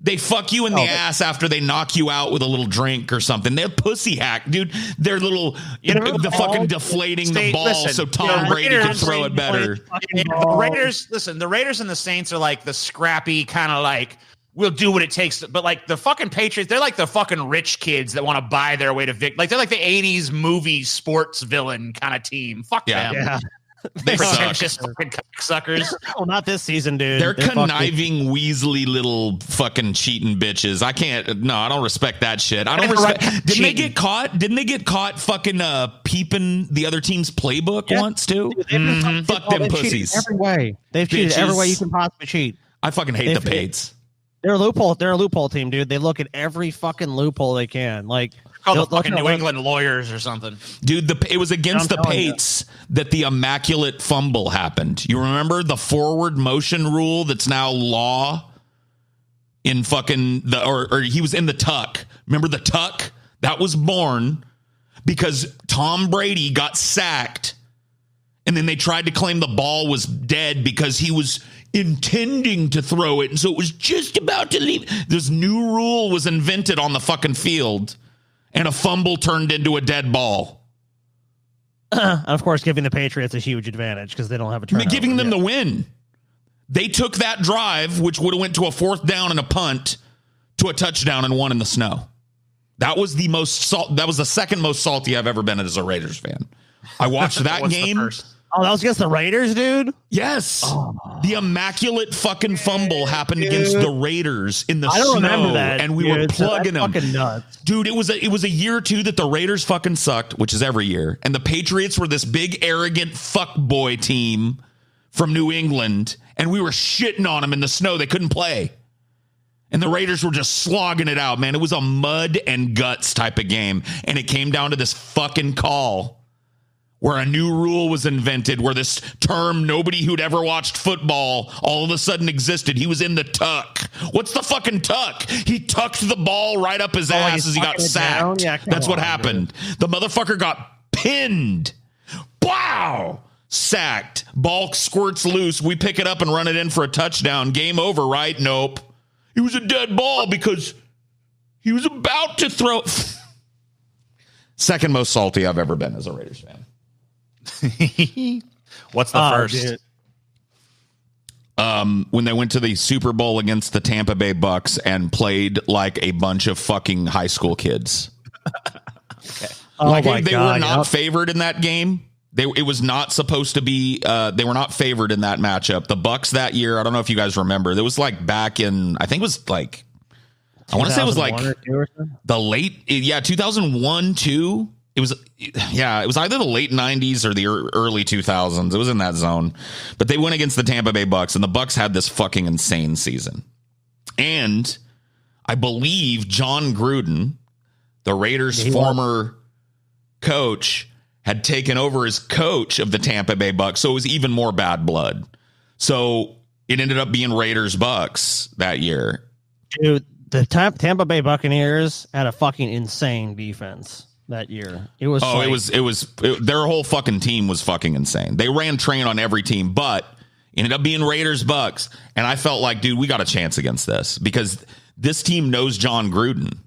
Speaker 4: They fuck you in the ass after they knock you out with a little drink or something. They're pussy hack, dude. They're little, the fucking deflating the ball so Tom Brady can throw it better.
Speaker 2: The Raiders and the Saints are like the scrappy kind of like, we'll do what it takes. But like the fucking Patriots, they're like the fucking rich kids that want to buy their way to victory. Like they're like the 80s movie sports villain kind of team. Fuck them. Yeah.
Speaker 4: They
Speaker 2: pretentious fucking suckers.
Speaker 3: Well, not this season, dude.
Speaker 4: They're conniving, weaselly little fucking cheating bitches. I don't respect that shit. I don't respect. Didn't they get caught? Didn't they get caught fucking peeping the other team's playbook once too? Fuck them pussies.
Speaker 3: Every way. They've cheated every way you can possibly cheat.
Speaker 4: I fucking hate the Pates.
Speaker 3: They're a loophole team, dude. They look at every fucking loophole they can. Like,
Speaker 2: called the fucking New England lawyers or something.
Speaker 4: Dude, it was against the Pates that the immaculate fumble happened. You remember the forward motion rule that's now law in fucking or he was in the tuck. Remember the tuck? That was born because Tom Brady got sacked and then they tried to claim the ball was dead because he was intending to throw it. And so it was just about to leave. This new rule was invented on the fucking field. And a fumble turned into a dead ball.
Speaker 3: And of course, giving the Patriots a huge advantage because they don't have a turnover.
Speaker 4: Giving them the win. They took that drive, which would have went to a 4th down and a punt, to a touchdown and won in the snow. That was the second most salty I've ever been as a Raiders fan. I watched that game.
Speaker 3: Oh, that was against the Raiders, dude?
Speaker 4: Yes. Oh. The immaculate fucking fumble happened against the Raiders in the snow.
Speaker 3: I don't remember that.
Speaker 4: And we were plugging them.
Speaker 3: Fucking nuts.
Speaker 4: Dude, it was a year or two that the Raiders fucking sucked, which is every year. And the Patriots were this big, arrogant fuckboy team from New England. And we were shitting on them in the snow. They couldn't play. And the Raiders were just slogging it out, man. It was a mud and guts type of game. And it came down to this fucking call where a new rule was invented, where this term nobody who'd ever watched football all of a sudden existed. He was in the tuck. What's the fucking tuck? He tucked the ball right up his ass as he got sacked. Yeah, that's what happened. Dude. The motherfucker got pinned. Wow! Sacked. Ball squirts loose. We pick it up and run it in for a touchdown. Game over, right? Nope. It was a dead ball because he was about to throw. Second most salty I've ever been as a Raiders fan.
Speaker 2: What's the first?
Speaker 4: When they went to the Super Bowl against the Tampa Bay Bucks and played like a bunch of fucking high school kids.
Speaker 2: Okay.
Speaker 4: They were not favored in that game. It was not supposed to be. They were not favored in that matchup. The Bucks that year, I don't know if you guys remember. It was like back in, I think it was like, I want to say it was like the late, 2001, 2. It was either the late 90s or the early 2000s. It was in that zone. But they went against the Tampa Bay Bucks, and the Bucks had this fucking insane season. And I believe John Gruden, the Raiders' former coach, had taken over as coach of the Tampa Bay Bucks, so it was even more bad blood. So it ended up being Raiders Bucks that year.
Speaker 3: Dude, the Tampa Bay Buccaneers had a fucking insane defense that year. It was their whole fucking team was fucking insane. They ran train on every team, but ended up being Raiders Bucks. And I felt like, dude, we got a chance against this because this team knows John Gruden.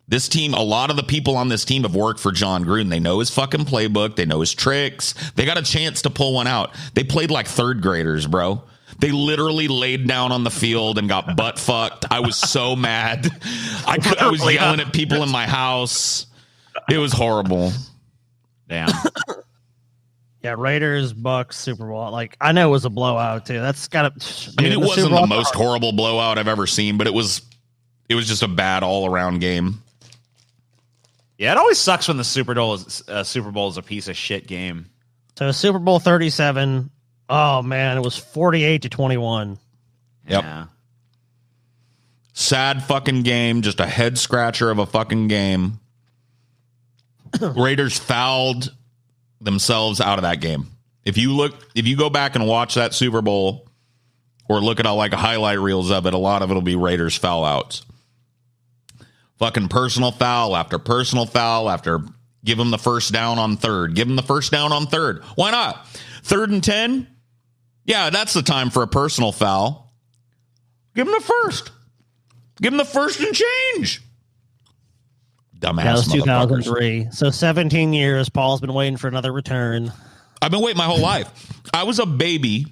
Speaker 3: This team, a lot of the people on this team have worked for John Gruden. They know his fucking playbook. They know his tricks. They got a chance to pull one out. They played like third graders, bro. They literally laid down on the field and got butt fucked. I was so mad. I was yelling at people in my house. It was horrible.
Speaker 2: Damn.
Speaker 3: Yeah, Raiders, Bucks, Super Bowl. Like, I know it was a blowout too. That's got to.
Speaker 4: I mean, it wasn't the most horrible blowout I've ever seen, but it was just a bad all around game.
Speaker 2: Yeah, it always sucks when the Super Bowl is a piece of shit game.
Speaker 3: So Super Bowl 37. Oh man, it was 48-21.
Speaker 4: Yep.
Speaker 2: Yeah.
Speaker 4: Sad fucking game, just a head scratcher of a fucking game. Raiders fouled themselves out of that game. If you go back and watch that Super Bowl or look at like highlight reels of it, a lot of it'll be Raiders foul outs. Fucking personal foul after give them the first down on third. Give them the first down on third. Why not? 3rd and 10? Yeah, that's the time for a personal foul. Give them the first. Give them the first and change. Dumbass.
Speaker 3: That was 2003. So 17 years. Paul's been waiting for another return.
Speaker 4: I've been waiting my whole life. I was a baby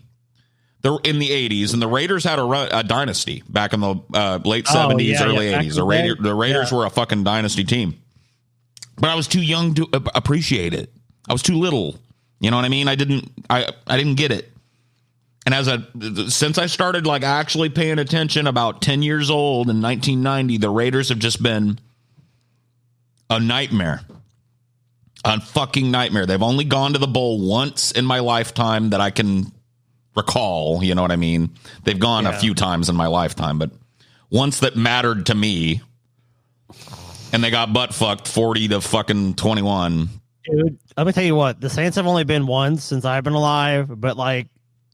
Speaker 4: in the 80s, and the Raiders had a dynasty back in the late 70s, early 80s. The Raiders were a fucking dynasty team. But I was too young to appreciate it. I was too little. You know what I mean? I didn't get it. And since I started like actually paying attention about 10 years old in 1990, the Raiders have just been a nightmare. A fucking nightmare. They've only gone to the bowl once in my lifetime that I can recall. You know what I mean? They've gone a few times in my lifetime, but once that mattered to me, and they got butt fucked 40-21.
Speaker 3: Dude, let me tell you what. The Saints have only been once since I've been alive, but like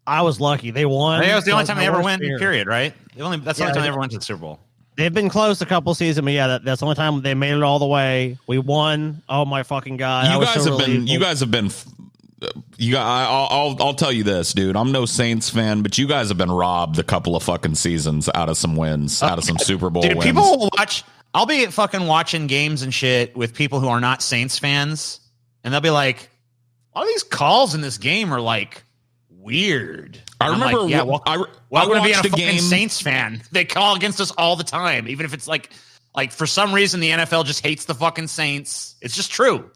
Speaker 3: I was lucky. They won.
Speaker 2: It was the only time they ever win, period, right? That's the only time they ever went to the Super Bowl.
Speaker 3: They've been close a couple seasons, but yeah, that's the only time they made it all the way. We won. Oh my fucking god!
Speaker 4: You guys have been. I'll tell you this, dude. I'm no Saints fan, but you guys have been robbed a couple of fucking seasons out of some wins, out of some Super Bowl wins.
Speaker 2: People will watch. I'll be fucking watching games and shit with people who are not Saints fans, and they'll be like, "All these calls in this game are like weird."
Speaker 4: I remember.
Speaker 2: Like, yeah, welcome to being a fucking
Speaker 4: game.
Speaker 2: Saints fan. They call against us all the time, even if it's like for some reason the NFL just hates the fucking Saints. It's just true.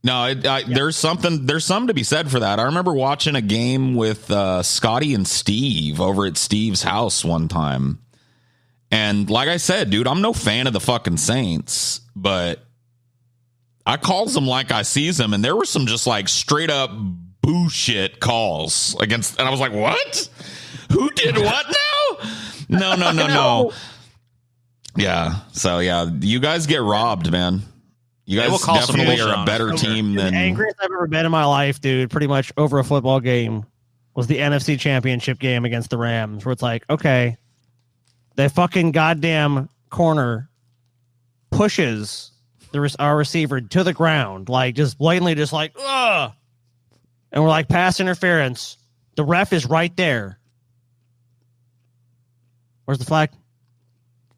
Speaker 4: No, there's something to be said for that. I remember watching a game with Scotty and Steve over at Steve's house one time. And like I said, dude, I'm no fan of the fucking Saints, but I calls them like I sees them, and there were some just like straight up bullshit calls against, and I was like, what? Who did what now? No. Yeah. So yeah, you guys get robbed, man. You guys definitely are a better team than.
Speaker 3: The angriest I've ever been in my life, dude, pretty much over a football game, was the NFC Championship game against the Rams, where it's like, okay, the fucking goddamn corner pushes our receiver to the ground, like just blatantly, just like, ugh. And we're like, pass interference. The ref is right there. Where's the flag?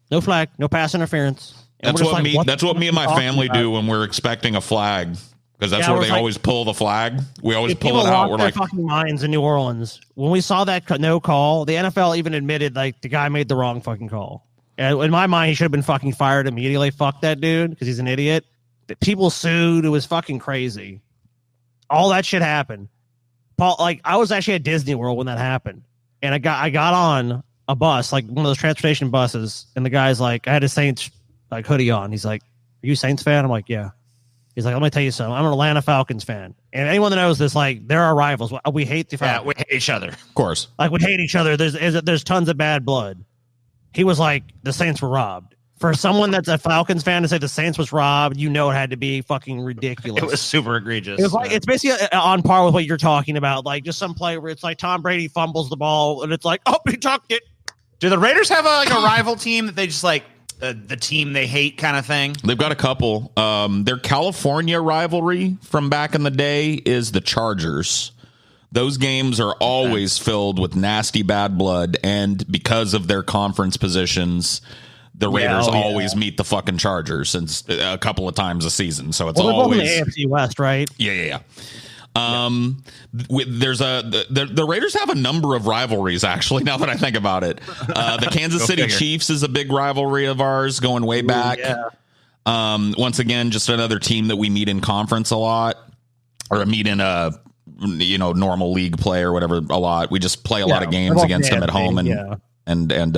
Speaker 3: No flag. No pass interference. And
Speaker 4: that's what me and my family do when we're expecting a flag, because that's where they always pull the flag. We always pull it out. We're like,
Speaker 3: fucking minds in New Orleans. When we saw that no call, the NFL even admitted like the guy made the wrong fucking call. And in my mind, he should have been fucking fired immediately. Fuck that dude, because he's an idiot. People sued. It was fucking crazy. All that shit happened. Paul, like I was actually at Disney World when that happened, and I got on a bus, like one of those transportation buses, and the guy's like, I had a Saints like hoodie on. He's like, "Are you a Saints fan?" I'm like, "Yeah." He's like, "Let me tell you something. I'm an Atlanta Falcons fan, and anyone that knows this, like, they're our rivals. We hate the Falcons.
Speaker 2: Yeah, we hate each other,
Speaker 4: of course.
Speaker 3: Like, we hate each other. There's tons of bad blood." He was like, "The Saints were robbed." For someone that's a Falcons fan to say the Saints was robbed, you know it had to be fucking ridiculous.
Speaker 2: It was super egregious.
Speaker 3: It was like, it's basically on par with what you're talking about. Like just some play where it's like Tom Brady fumbles the ball and it's like, oh, he tucked it.
Speaker 2: Do the Raiders have a rival team that they just like the team they hate kind of thing?
Speaker 4: They've got a couple. Their California rivalry from back in the day is the Chargers. Those games are always filled with nasty bad blood, and because of their conference positions, the Raiders always meet the fucking Chargers a couple of times a season. So it's always
Speaker 3: the AFC West, right?
Speaker 4: Yeah. There's the Raiders have a number of rivalries, actually, now that I think about it. The Kansas City Chiefs is a big rivalry of ours going way back. Once again, just another team that we meet in conference a lot, or meet in normal league play or whatever a lot. We just play a lot of games against them at home and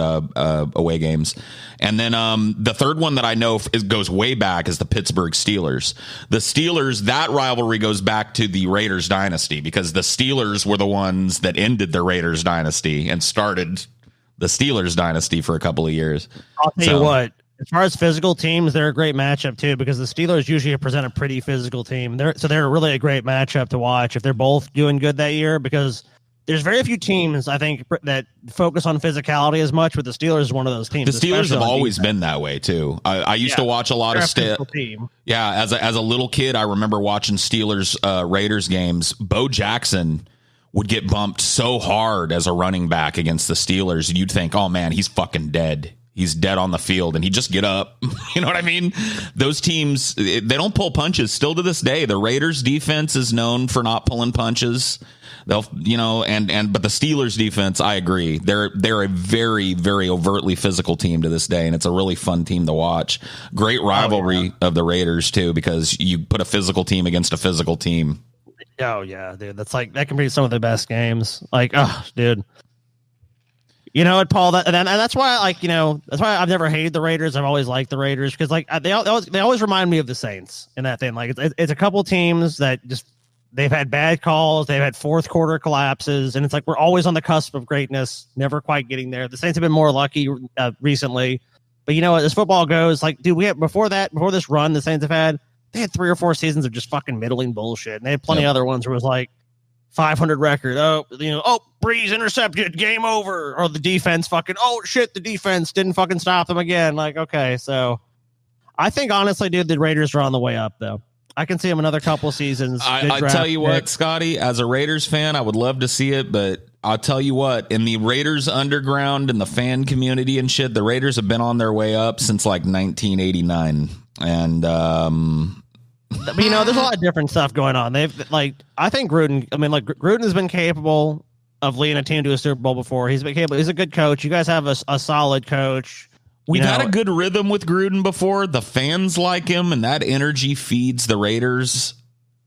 Speaker 4: away games. And then the third one that I know goes way back is the Pittsburgh Steelers. The Steelers, that rivalry goes back to the Raiders dynasty, because the Steelers were the ones that ended the Raiders dynasty and started the Steelers dynasty for a couple of years.
Speaker 3: I'll tell you what, as far as physical teams, they're a great matchup too, because the Steelers usually present a pretty physical team. They're really a great matchup to watch if they're both doing good that year, because there's very few teams, I think, that focus on physicality as much, but the Steelers is one of those teams.
Speaker 4: The Steelers have always been that way too. I used to watch a lot of team. Yeah, as a little kid, I remember watching Steelers Raiders games. Bo Jackson would get bumped so hard as a running back against the Steelers, you'd think, oh man, he's fucking dead. He's dead on the field, and he'd just get up. You know what I mean? Those teams, they don't pull punches. Still to this day, the Raiders defense is known for not pulling punches. They'll, but the Steelers defense, I agree. They're a very, very overtly physical team to this day, and it's a really fun team to watch. Great rivalry of the Raiders too, because you put a physical team against a physical team.
Speaker 3: Oh yeah, dude. That can be some of the best games. Like, oh, dude. You know what, Paul? That's why, that's why I've never hated the Raiders. I've always liked the Raiders, because they always remind me of the Saints in that thing. Like it's a couple teams that just they've had bad calls, they've had fourth quarter collapses, and it's like we're always on the cusp of greatness, never quite getting there. The Saints have been more lucky recently, but as football goes, like, dude, before this run the Saints have had, they had 3 or 4 seasons of just fucking middling bullshit, and they had plenty of other ones where it was like 500 record. Breeze intercepted, game over. Or the defense fucking, oh shit, the defense didn't fucking stop them again. Like, okay, so I think honestly, dude, the Raiders are on the way up though. I can see them another couple seasons.
Speaker 4: I tell you what, Scotty, as a Raiders fan, I would love to see it, but I'll tell you what, in the Raiders underground and the fan community and shit, the Raiders have been on their way up since like 1989. And
Speaker 3: but, there's a lot of different stuff going on. I think Gruden, Gruden has been capable of leading a team to a Super Bowl before. He's been capable. He's a good coach. You guys have a solid coach.
Speaker 4: We've had a good rhythm with Gruden before. The fans like him, and that energy feeds the Raiders.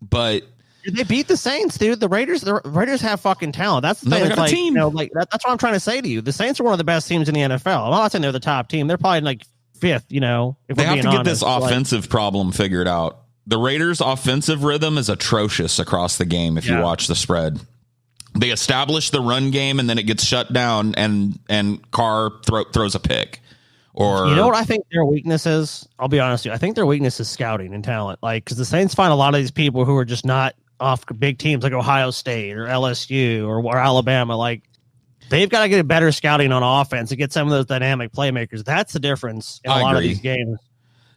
Speaker 4: But
Speaker 3: they beat the Saints, dude. The Raiders have fucking talent. That's the thing.
Speaker 4: They got a team.
Speaker 3: That's what I'm trying to say to you. The Saints are one of the best teams in the NFL. I'm not saying they're the top team. They're probably like 5th. If
Speaker 4: they have to get
Speaker 3: honest.
Speaker 4: this offensive problem figured out. The Raiders' offensive rhythm is atrocious across the game. If you watch the spread, they establish the run game, and then it gets shut down, and Carr throws a pick. Or,
Speaker 3: you know what I think their weakness is? I'll be honest with you. I think their weakness is scouting and talent. Like, because the Saints find a lot of these people who are just not off big teams like Ohio State or LSU or Alabama. Like, they've got to get better scouting on offense and get some of those dynamic playmakers. That's the difference in a lot of these games.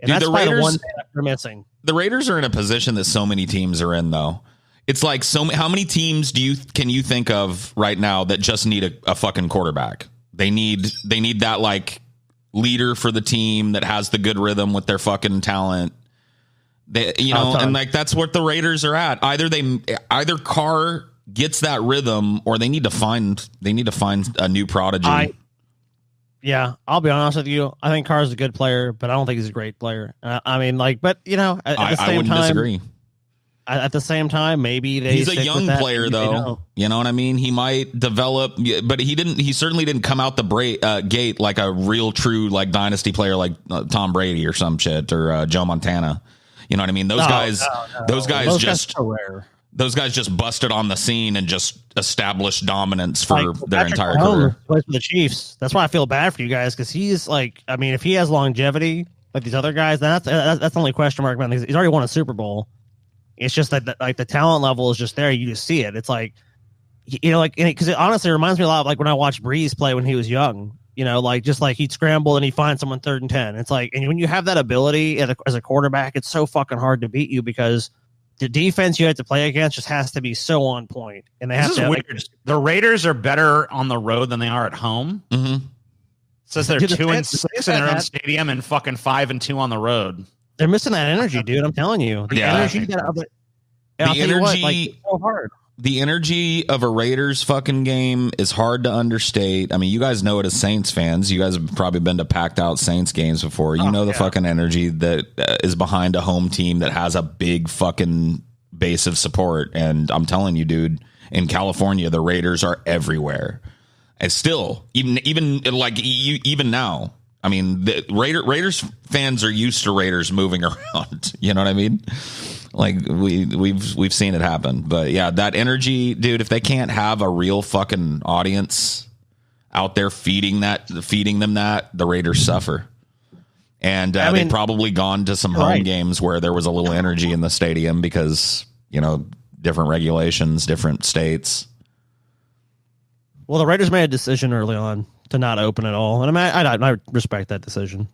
Speaker 3: And
Speaker 4: dude,
Speaker 3: that's
Speaker 4: the
Speaker 3: probably
Speaker 4: Raiders,
Speaker 3: the one thing they're missing.
Speaker 4: The Raiders are in a position that so many teams are in, though. It's like how many teams can you think of right now that just need a fucking quarterback? They need that like leader for the team that has the good rhythm with their fucking talent. And like that's what the Raiders are at. Either Carr gets that rhythm, or they need to find a new prodigy.
Speaker 3: I'll be honest with you. I think Carr's a good player, but I don't think he's a great player. But at the same time, disagree. At the same time, maybe he's a young
Speaker 4: player, though. You know what I mean? He might develop, but he certainly didn't come out the gate like a real, true, like dynasty player, like Tom Brady or some shit, or Joe Montana. You know what I mean? Those guys just busted on the scene and just establised dominance for their entire career.
Speaker 3: Plays for the Chiefs. That's why I feel bad for you guys, because he's like, if he has longevity like these other guys, then that's the only question mark about him. He's already won a Super Bowl. It's just that the talent level is just there. You just see it. It's like, because it honestly reminds me a lot of like when I watched Breeze play when he was young. Just like he'd scramble and he'd find someone 3rd and 10. It's like, and when you have that ability as a quarterback, it's so fucking hard to beat you, because the defense you have to play against just has to be so on point. And they have to.
Speaker 2: Weird. The Raiders are better on the road than they are at home.
Speaker 4: Mm-hmm.
Speaker 2: It says they're 2-6 in their own stadium and fucking 5-2 on the road.
Speaker 3: They're missing that energy, dude. I'm telling you. The energy it's so hard.
Speaker 4: The energy of a Raiders fucking game is hard to understate. I mean, you guys know it as Saints fans. You guys have probably been to packed out Saints games before. You know the fucking energy that is behind a home team that has a big fucking base of support. And I'm telling you, dude, in California, the Raiders are everywhere. And still, even now, I mean, the Raiders fans are used to Raiders moving around. You know what I mean? Like we've seen it happen. But yeah, that energy, dude, if they can't have a real fucking audience out there feeding them that, the Raiders suffer. And they've probably gone to some home games where there was a little energy in the stadium because, you know, different regulations, different states.
Speaker 3: Well, the Raiders made a decision early on to not open at all. And I respect that decision.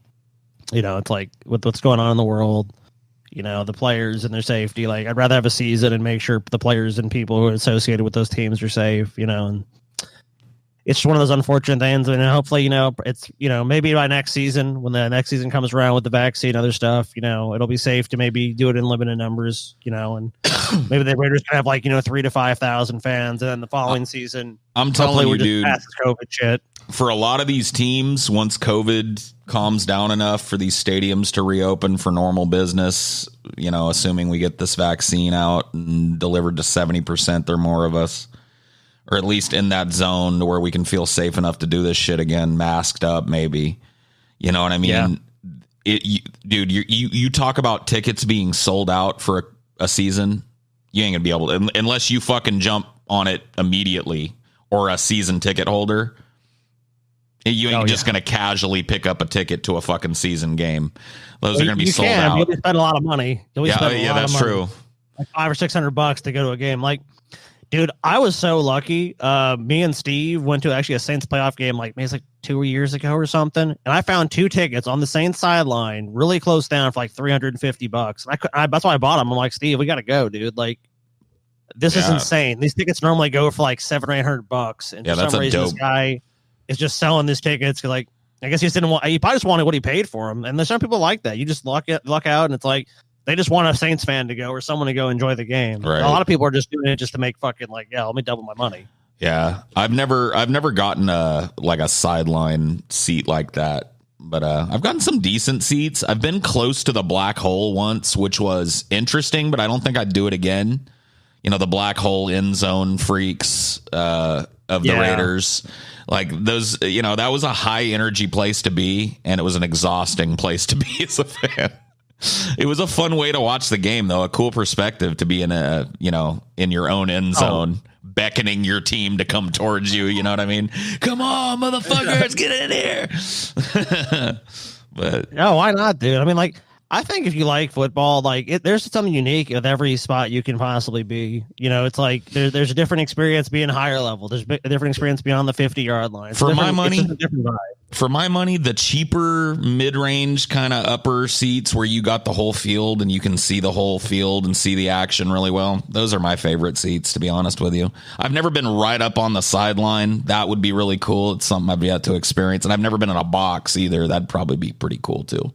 Speaker 3: You know, it's like with what's going on in the world, you know, the players and their safety. Like, I'd rather have a season and make sure the players and people who are associated with those teams are safe, you know, and it's just one of those unfortunate things. And hopefully, you know, it's, you know, maybe by next season, when the next season comes around with the vaccine and other stuff, you know, it'll be safe to maybe do it in limited numbers, you know, and maybe the Raiders can have like, you know, 3,000 to 5,000 fans. And then the following season,
Speaker 4: I'm telling you, dude,
Speaker 3: past this COVID shit.
Speaker 4: For a lot of these teams, once COVID calms down enough for these stadiums to reopen for normal business, you know, assuming we get this vaccine out and delivered to 70% or more of us, or at least in that zone where we can feel safe enough to do this shit again, masked up, maybe. You know what I mean? Yeah. Dude, you talk about tickets being sold out for a season. You ain't gonna be able to, unless you fucking jump on it immediately, or a season ticket holder. You ain't just gonna casually pick up a ticket to a fucking season game. Those are gonna be sold out.
Speaker 3: You'll spend a lot of money.
Speaker 4: That's true.
Speaker 3: Like $500 or $600 to go to a game. Like, dude, I was so lucky. Me and Steve went to actually a Saints playoff game, like maybe it's like 2 years ago or something, and I found 2 tickets on the Saints sideline, really close down for like $350. And that's why I bought them. I'm like, Steve, we got to go, dude. Like, this is insane. These tickets normally go for like $700 or $800, and for some reason, this guy is just selling these tickets because, like, I guess he probably just wanted what he paid for them. And there's some people like that. You just luck out, and it's like, they just want a Saints fan to go or someone to go enjoy the game. Right. A lot of people are just doing it just to make fucking like, yeah, let me double my money.
Speaker 4: Yeah. I've never gotten a sideline seat like that, but I've gotten some decent seats. I've been close to the black hole once, which was interesting, but I don't think I'd do it again. You know, the black hole end zone freaks of the Raiders. Like those, you know, that was a high energy place to be, and it was an exhausting place to be as a fan. It was a fun way to watch the game, though. A cool perspective to be in in your own end zone, beckoning your team to come towards you. You know what I mean? Come on, motherfuckers, get in here. But
Speaker 3: no, why not, dude? I mean, like, I think if you like football, like there's something unique with every spot you can possibly be. You know, it's like there's a different experience being higher level. There's a different experience beyond the 50-yard line.
Speaker 4: For my money, the cheaper mid-range kind of upper seats where you got the whole field and you can see the whole field and see the action really well. Those are my favorite seats, to be honest with you. I've never been right up on the sideline. That would be really cool. It's something I've yet to experience. And I've never been in a box either. That'd probably be pretty cool too.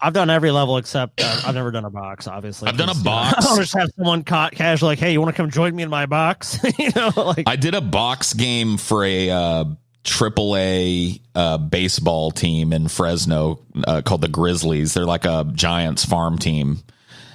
Speaker 3: I've done every level except I've never done a box, obviously.
Speaker 4: I've done a box.
Speaker 3: I'll just have someone casual like, hey, you want to come join me in my box? You know, like
Speaker 4: I did a box game for a AAA baseball team in Fresno called the Grizzlies. They're like a Giants farm team.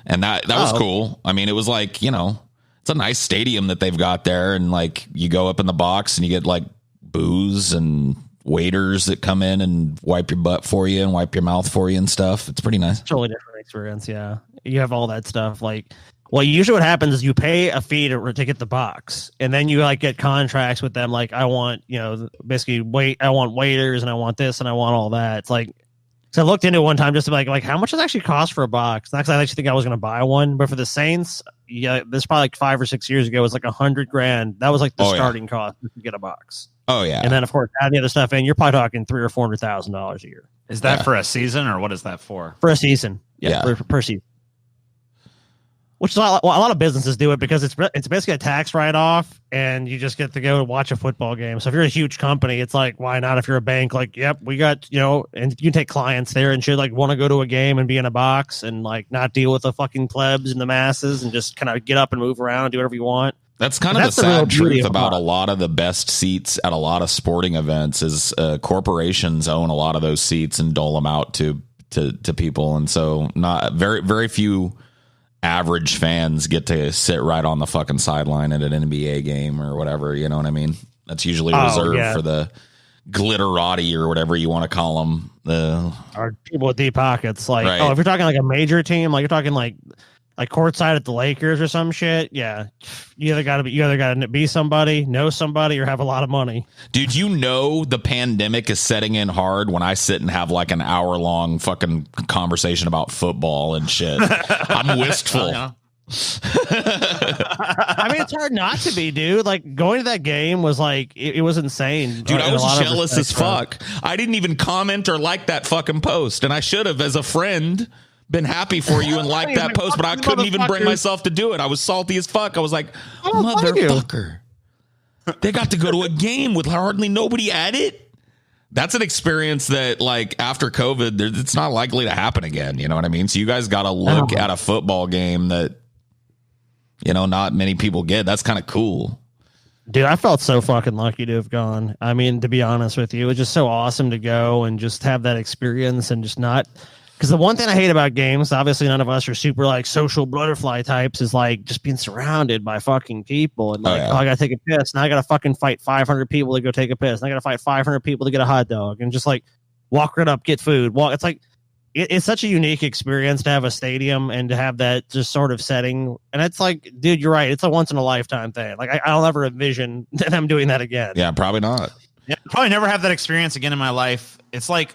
Speaker 4: And that was cool. I mean, it was like, you know, it's a nice stadium that they've got there. And like you go up in the box and you get like booze and waiters that come in and wipe your butt for you and wipe your mouth for you and stuff. It's pretty nice.
Speaker 3: Totally different experience. Yeah. You have all that stuff. Like, well, usually what happens is you pay a fee to get the box, and then you like get contracts with them. Like, I want, you know, basically I want waiters and I want this and I want all that. It's like, so I looked into it one time just to be like how much does it actually cost for a box? Not because I actually think I was going to buy one, but for the Saints, yeah, this probably like 5 or 6 years ago, it was like $100,000. That was like the starting cost to get a box.
Speaker 4: Oh yeah,
Speaker 3: and then of course add the other stuff in. You're probably talking $300,000 or $400,000 a year.
Speaker 2: Is that for a season, or what is that for?
Speaker 3: For a season, per season. Which is a lot of businesses do it because it's basically a tax write off, and you just get to go and watch a football game. So if you're a huge company, it's like, why not? If you're a bank, like, yep, we got, you know, and you can take clients there and should like want to go to a game and be in a box and like not deal with the fucking plebs and the masses and just kind of get up and move around and do whatever you want.
Speaker 4: That's kind of the sad truth about a lot of the best seats at a lot of sporting events is corporations own a lot of those seats and dole them out to people. And so not very few average fans get to sit right on the fucking sideline at an NBA game or whatever. You know what I mean? That's usually reserved for the glitterati or whatever you want to call them.
Speaker 3: Or people with deep pockets. Like,
Speaker 4: Right.
Speaker 3: if you're talking like a major team, like you're talking like courtside at the Lakers or some shit. Yeah. You either got to be somebody, know somebody, or have a lot of money.
Speaker 4: Dude, you know the pandemic is setting in hard when I sit and have like an hour-long fucking conversation about football and shit. I'm wistful.
Speaker 3: I mean, it's hard not to be, dude. Like, going to that game was like, it was insane.
Speaker 4: Dude, I was jealous as fuck. I didn't even comment or like that fucking post, and I should have, as a friend, been happy for you and liked that post, but I couldn't even bring myself to do it. I was salty as fuck. I was like, motherfucker. They got to go to a game with hardly nobody at it. That's an experience that, like, after COVID, it's not likely to happen again. You know what I mean? So you guys got to look at a football game that, you know, not many people get. That's kind of cool.
Speaker 3: Dude, I felt so fucking lucky to have gone. I mean, to be honest with you, it was just so awesome to go and just have that experience and just not... Because the one thing I hate about games, obviously none of us are super like social butterfly types, is like just being surrounded by fucking people and like, I gotta take a piss. Now I gotta fucking fight 500 people to go take a piss. And I gotta fight 500 people to get a hot dog and just like walk right up, get food. It's like it's such a unique experience to have a stadium and to have that just sort of setting. And it's like, dude, you're right. It's a once in a lifetime thing. Like I'll never envision that I'm doing that again.
Speaker 4: Yeah, probably not.
Speaker 2: Yeah, I'll probably never have that experience again in my life. It's like,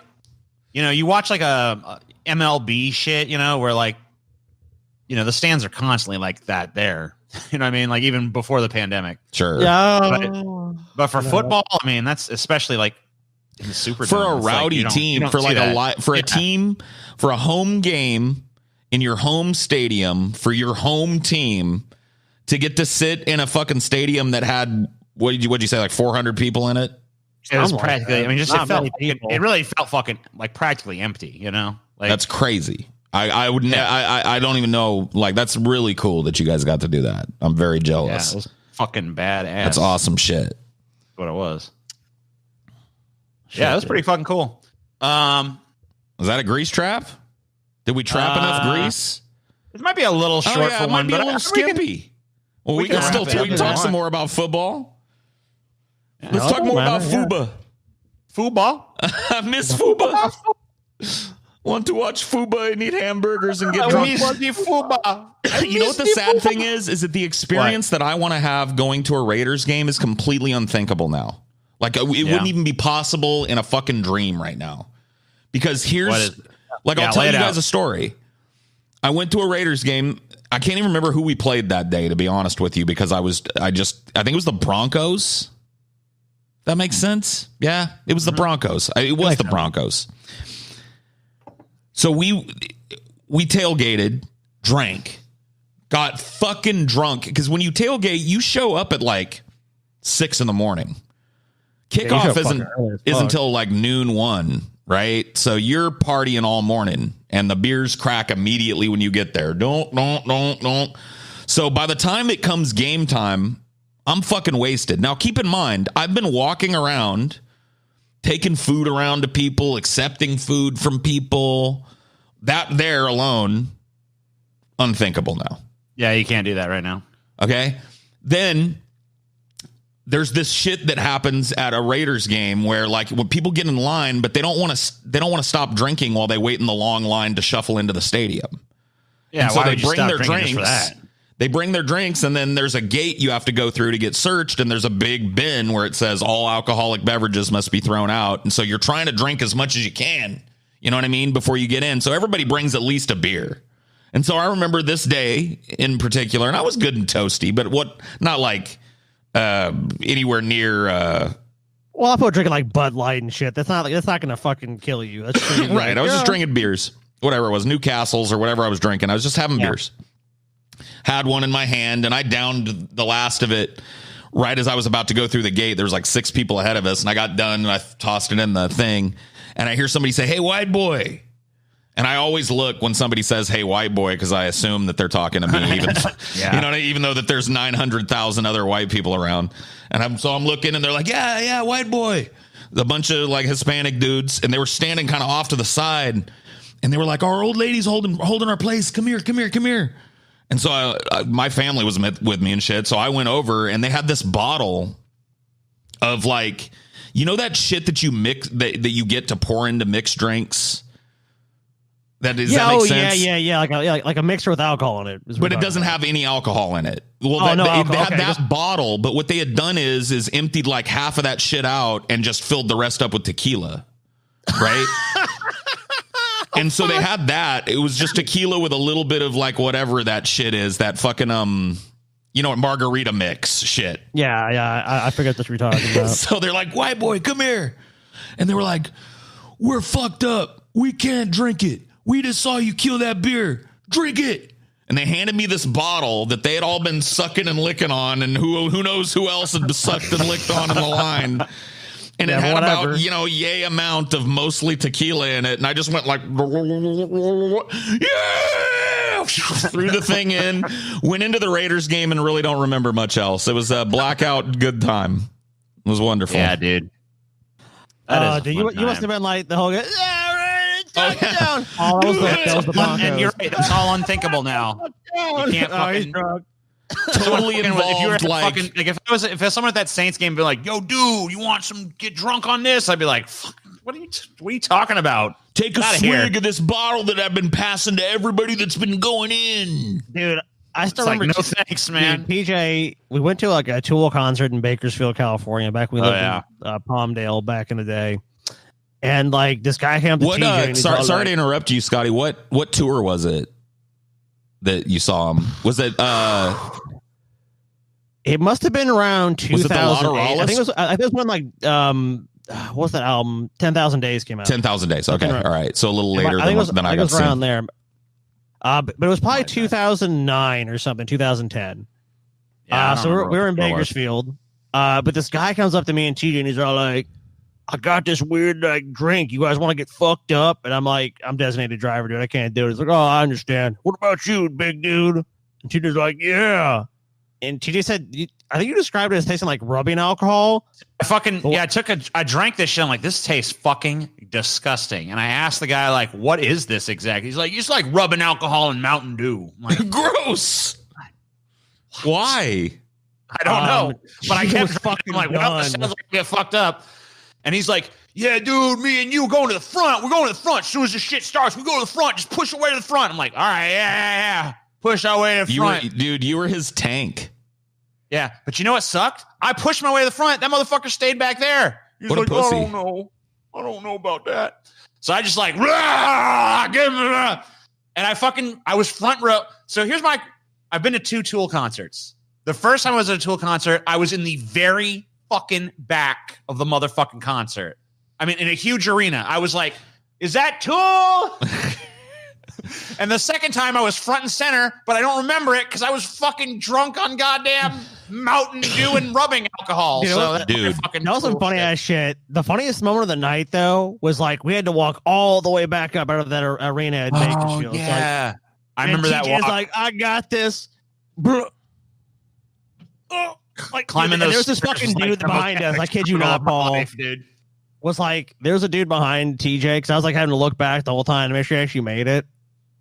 Speaker 2: you know, you watch like a MLB shit, you know, where like, you know, the stands are constantly like that there. You know what I mean? Like even before the pandemic.
Speaker 4: Sure.
Speaker 3: Yeah.
Speaker 2: But for football, I mean, that's especially like in the Superdome.
Speaker 4: For a rowdy team, for like a team, for a home game in your home stadium, for your home team to get to sit in a fucking stadium that had, what'd you say, like 400 people in it?
Speaker 2: It was practically, I mean, just it really felt fucking like practically empty, you know? Like,
Speaker 4: that's crazy. I would I don't even know. Like, that's really cool that you guys got to do that. I'm very jealous.
Speaker 2: Yeah, it was fucking badass.
Speaker 4: That's awesome shit.
Speaker 2: That's what it was. Yeah, it was pretty fucking cool.
Speaker 4: Was that a grease trap? Did we trap enough grease?
Speaker 2: It might be a little short for one, but
Speaker 4: a little skimpy. Well, we can talk some more about football. Yeah. Let's talk more about Fuba.
Speaker 2: Fuba?
Speaker 4: I miss Fuba. Want to watch Fuba and eat hamburgers and get drunk.
Speaker 2: Fuba.
Speaker 4: You know what the sad thing is that the experience that I want to have going to a Raiders game is completely unthinkable now. Like, it wouldn't even be possible in a fucking dream right now. Because here's, I'll tell you guys a story. I went to a Raiders game. I can't even remember who we played that day, to be honest with you, because I think it was the Broncos. That makes sense? Yeah, it was the Broncos. It was the Broncos. So we tailgated, drank, got fucking drunk. Because when you tailgate, you show up at like 6 a.m. Kickoff is until like noon 1, right? So you're partying all morning, and the beers crack immediately when you get there. Don't. So by the time it comes game time, I'm fucking wasted. Now, keep in mind, I've been walking around, taking food around to people, accepting food from people. That there alone, unthinkable now.
Speaker 2: Yeah, you can't do that right now.
Speaker 4: Okay? Then there's this shit that happens at a Raiders game where, like, when people get in line, but they don't want to stop drinking while they wait in the long line to shuffle into the stadium.
Speaker 2: Yeah,
Speaker 4: and so
Speaker 2: why
Speaker 4: they bring their drinks for that? They bring their drinks, and then there's a gate you have to go through to get searched, and there's a big bin where it says all alcoholic beverages must be thrown out. And so you're trying to drink as much as you can, you know what I mean, before you get in. So everybody brings at least a beer. And so I remember this day in particular, and I was good and toasty, but not like anywhere near.
Speaker 3: Well, I'm drinking like Bud Light and shit. That's not going to fucking kill you. That's
Speaker 4: right. I was just drinking beers, whatever it was, Newcastles or whatever I was drinking. I was just having beers. Had one in my hand, and I downed the last of it right as I was about to go through the gate. There was like 6 people ahead of us, and I got done, and I tossed it in the thing, and I hear somebody say, "Hey, white boy." And I always look when somebody says, "Hey, white boy," because I assume that they're talking to me, even though that there's 900,000 other white people around. And I'm looking, and they're like, yeah, white boy. A bunch of like Hispanic dudes, and they were standing kind of off to the side, and they were like, "Our old lady's holding our place. Come here. And so my family was with me and shit. So I went over and they had this bottle of like, you know, that shit that you mix that you get to pour into mixed drinks. That make sense?
Speaker 3: Yeah. Like a mixer with alcohol in it.
Speaker 4: But it doesn't have any alcohol in it. Well, they had that bottle, but what they had done is emptied like half of that shit out and just filled the rest up with tequila. Right? And so they had that. It was just tequila with a little bit of like whatever that shit is, that fucking margarita mix shit.
Speaker 3: Yeah. I figured that's what you're talking about.
Speaker 4: So they're like, white boy, come here. And they were like, we're fucked up. We can't drink it. We just saw you kill that beer. Drink it. And they handed me this bottle that they had all been sucking and licking on, and who knows who else had sucked and licked on in the line. And it had about, yay amount of mostly tequila in it. And I just went like, yeah, threw the thing in, went into the Raiders game and really don't remember much else. It was a blackout good time. It was wonderful.
Speaker 2: Yeah, dude.
Speaker 3: Dude, you must have been like the whole touchdown. That was the Broncos.
Speaker 2: And you're right. It's all unthinkable now. You can't fucking
Speaker 4: totally involved.
Speaker 2: If there's someone at that Saints game be like, "Yo, dude, you want some? Get drunk on this?" I'd be like, "Fuck, what are you talking about?
Speaker 4: Take a swig of this bottle that I've been passing to everybody that's been going in,
Speaker 3: dude." I still remember.
Speaker 2: Like, no thanks, man.
Speaker 3: Dude, PJ, we went to like a Tool concert in Bakersfield, California. Back when we lived in Palmdale back in the day. And like this guy came up to TJ.
Speaker 4: Sorry to interrupt you, Scotty. What tour was it that you saw him? Was it?
Speaker 3: It must have been around 2000.
Speaker 4: I
Speaker 3: think it was when like what's that album? 10,000 Days came out.
Speaker 4: 10,000 Days. Okay, all right. So a little later than I got.
Speaker 3: It was around there. But it was probably 2009 or something. 2010. So we were in Bakersfield. But this guy comes up to me and TJ, and he's all like, I got this weird like drink. You guys want to get fucked up? And I'm like, I'm designated driver, dude. I can't do it. He's like, oh, I understand. What about you, big dude? And TJ's like, yeah. And TJ said, I think you described it as tasting like rubbing alcohol.
Speaker 2: I drank this shit. I'm like, this tastes fucking disgusting. And I asked the guy, like, what is this exactly? He's like, it's like rubbing alcohol in Mountain Dew. I'm like,
Speaker 4: gross. Why?
Speaker 2: I don't know. But I kept fucking like, well, this sounds like we get fucked up. And he's like, yeah, dude, me and you going to the front. We're going to the front. As soon as the shit starts, we go to the front. Just push our way to the front. I'm like, all right, yeah. Push our way to the front.
Speaker 4: You were his tank.
Speaker 2: Yeah, but you know what sucked? I pushed my way to the front. That motherfucker stayed back there. He's
Speaker 4: what
Speaker 2: like,
Speaker 4: a pussy.
Speaker 2: I don't know about that. So I just like, give me that. And I was front row. So I've been to 2 Tool concerts. The first time I was at a Tool concert, I was in the very fucking back of the motherfucking concert. I mean, in a huge arena. I was like, is that Tool? And the second time I was front and center, but I don't remember it because I was fucking drunk on goddamn Mountain Dew and rubbing alcohol.
Speaker 3: That was some funny ass shit. The funniest moment of the night, though, was like we had to walk all the way back up out of that arena at Bakersfield.
Speaker 2: Yeah. I remember that walk.
Speaker 3: Like, I got this. Bro. Like climbing those. There was this fucking dude behind us. I kid you not, Paul.
Speaker 2: Dude.
Speaker 3: Was like, there's a dude behind TJ because I was like having to look back the whole time to make sure he actually made it.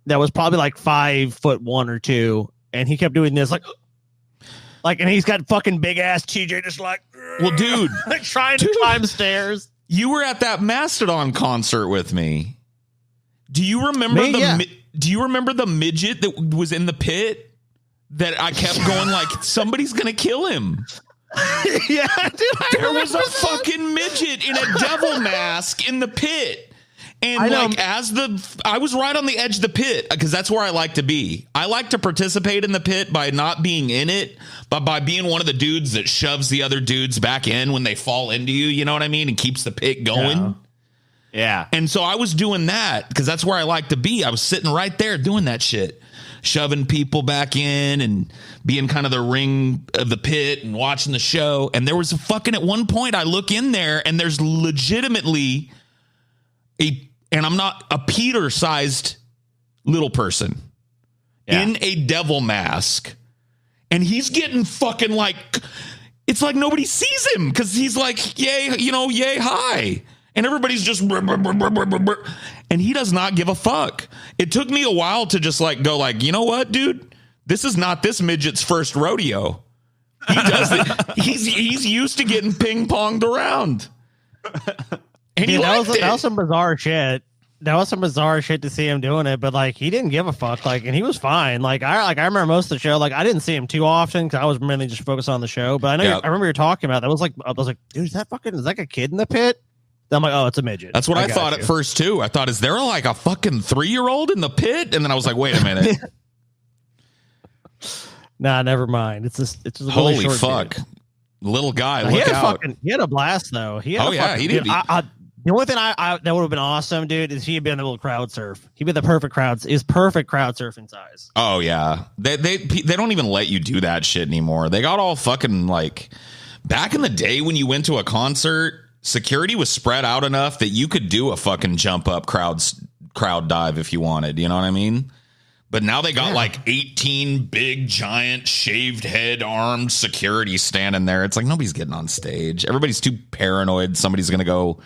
Speaker 3: That was probably like 5'1" or 2, and he kept doing this like, and he's got fucking big ass TJ just like,
Speaker 4: well, dude,
Speaker 3: like trying to climb stairs.
Speaker 4: You were at that Mastodon concert with me. Do you remember Do you remember the midget that was in the pit? That I kept going like, somebody's gonna kill him.
Speaker 3: Yeah, dude.
Speaker 4: There was a fucking midget in a devil mask in the pit. And I was right on the edge of the pit because that's where I like to be. I like to participate in the pit by not being in it, but by being one of the dudes that shoves the other dudes back in when they fall into you. You know what I mean? And keeps the pit going.
Speaker 2: Yeah.
Speaker 4: And so I was doing that because that's where I like to be. I was sitting right there doing that shit. Shoving people back in and being kind of the ring of the pit and watching the show. And there was at one point I look in there and there's legitimately and I'm not a Peter-sized little person in a devil mask. And he's getting fucking like, it's like nobody sees him because he's like, yay, yay, hi. And everybody's just, and he does not give a fuck. It took me a while to just like go like, you know what, dude? This is not this midget's first rodeo. He does it. He's used to getting ping ponged around. And
Speaker 3: dude, that was some bizarre shit. That was some bizarre shit to see him doing it, but like he didn't give a fuck, like, and he was fine. I remember most of the show, like I didn't see him too often because I was mainly just focused on the show. But I know I remember you talking about that. I was like, dude, is that a kid in the pit? Then I'm like, oh, it's a midget.
Speaker 4: That's what I thought at first too. I thought, is there like a fucking 3-year-old in the pit? And then I was like, wait a minute.
Speaker 3: Nah, never mind. It's just a
Speaker 4: holy
Speaker 3: really short
Speaker 4: fuck,
Speaker 3: dude.
Speaker 4: Little guy. Look out!
Speaker 3: He had a blast though. He did. The only thing that would have been awesome, dude, is he had been able to crowd surf. He'd be the perfect crowd surfing size.
Speaker 4: Oh yeah, they don't even let you do that shit anymore. They got all fucking like back in the day when you went to a concert, security was spread out enough that you could do a fucking jump up crowd dive if you wanted. You know what I mean? But now they got like 18 big, giant, shaved head, armed security standing there. It's like nobody's getting on stage. Everybody's too paranoid. Somebody's gonna go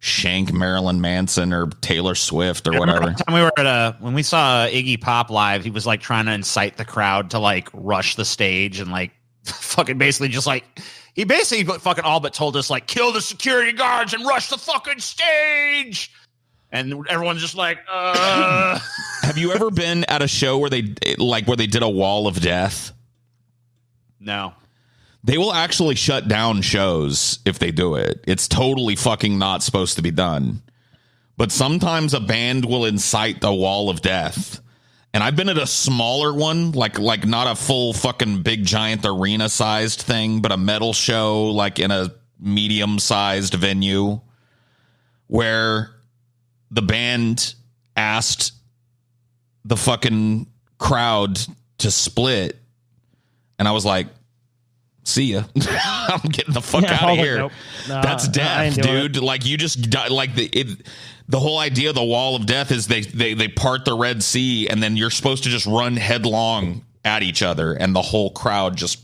Speaker 4: shank Marilyn Manson or Taylor Swift or whatever.
Speaker 2: We were at when we saw Iggy Pop live, he was like trying to incite the crowd to like rush the stage and like fucking basically just like he basically fucking all but told us like kill the security guards and rush the fucking stage. And everyone's just like,
Speaker 4: Have you ever been at a show where they did a wall of death?
Speaker 2: No.
Speaker 4: They will actually shut down shows if they do it. It's totally fucking not supposed to be done. But sometimes a band will incite the wall of death. And I've been at a smaller one, like not a full fucking big giant arena sized thing, but a metal show like in a medium sized venue where the band asked the fucking crowd to split. And I was like, see ya. I'm getting the fuck out of here. Nope. No, that's death, dude. Like you just like the whole idea of the wall of death is they part the Red Sea and then you're supposed to just run headlong at each other and the whole crowd just.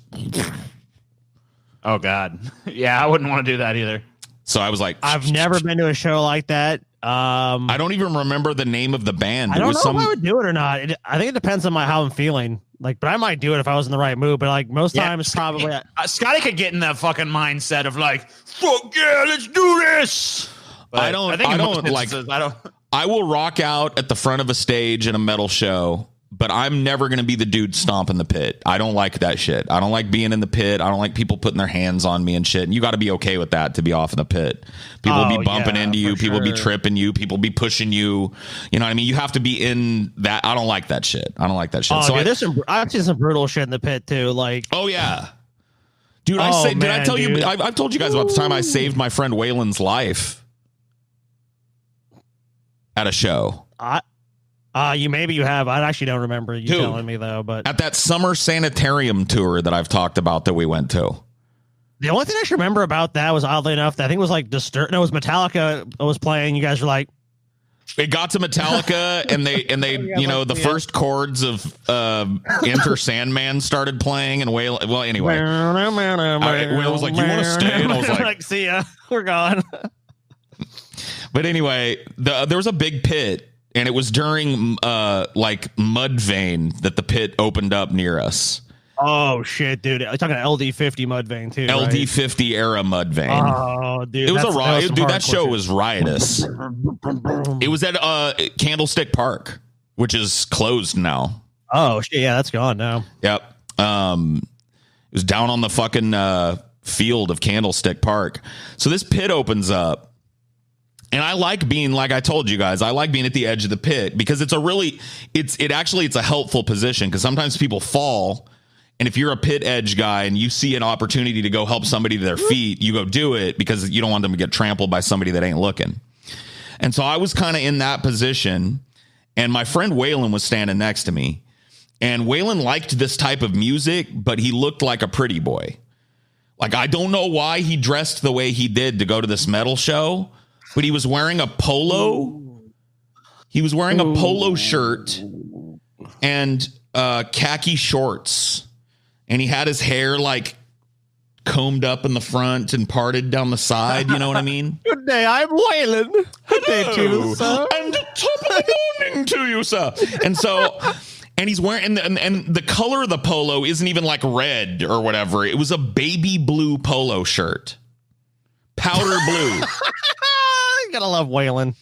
Speaker 2: Oh God. Yeah, I wouldn't want to do that either.
Speaker 4: So I was like,
Speaker 3: I've never been to a show like that.
Speaker 4: I don't even remember the name of the band.
Speaker 3: I don't know if I would do it or not. I think it depends on how I'm feeling. Like, but I might do it if I was in the right mood. But like most times, probably
Speaker 2: Scotty could get in that fucking mindset of like, fuck yeah, let's do this. But I will
Speaker 4: rock out at the front of a stage in a metal show, but I'm never going to be the dude stomping the pit. I don't like that shit. I don't like being in the pit. I don't like people putting their hands on me and shit. And you got to be okay with that to be off in the pit. People will be bumping into you. People will be tripping you. People will be pushing you. You know what I mean? You have to be in that. I don't like that shit.
Speaker 3: So dude, I've seen some brutal shit in the pit too. Like,
Speaker 4: oh yeah, dude. Did I tell you? I've told you guys about the time I saved my friend Waylon's life at a show.
Speaker 3: You have. I actually don't remember you telling me though. But
Speaker 4: at that summer sanitarium tour that I've talked about that we went to.
Speaker 3: The only thing I should remember about that was oddly enough, I think it was like Disturbed. No, it was Metallica was playing. You guys were like,
Speaker 4: it got to Metallica and they the first chords of Enter Sandman started playing and Waylon. Well, anyway, Waylon was like, "You want to stay?" And I was like,
Speaker 3: "See ya, we're gone."
Speaker 4: But anyway, there was a big pit. And it was during like Mudvayne that the pit opened up near us.
Speaker 3: Oh shit, dude! I'm talking LD50 Mudvayne too.
Speaker 4: LD50 era Mudvayne.
Speaker 3: Oh, dude,
Speaker 4: it was a riot. Dude, that show was riotous. It was at Candlestick Park, which is closed now.
Speaker 3: Oh shit, yeah, that's gone now.
Speaker 4: Yep. It was down on the fucking field of Candlestick Park. So this pit opens up. And I like being, like I told you guys, I like being at the edge of the pit because it's a helpful position because sometimes people fall. And if you're a pit edge guy and you see an opportunity to go help somebody to their feet, you go do it because you don't want them to get trampled by somebody that ain't looking. And so I was kind of in that position and my friend Waylon was standing next to me and Waylon liked this type of music, but he looked like a pretty boy. Like, I don't know why he dressed the way he did to go to this metal show. But he was wearing a polo. He was wearing a polo shirt and khaki shorts. And he had his hair like combed up in the front and parted down the side. You know what I mean?
Speaker 3: Good day, I'm Waylon. Good day to you, sir.
Speaker 4: And top of the morning to you, sir. And so And he's wearing, and the color of the polo isn't even like red or whatever. It was a baby blue polo shirt. Powder blue.
Speaker 3: You gotta love Waylon.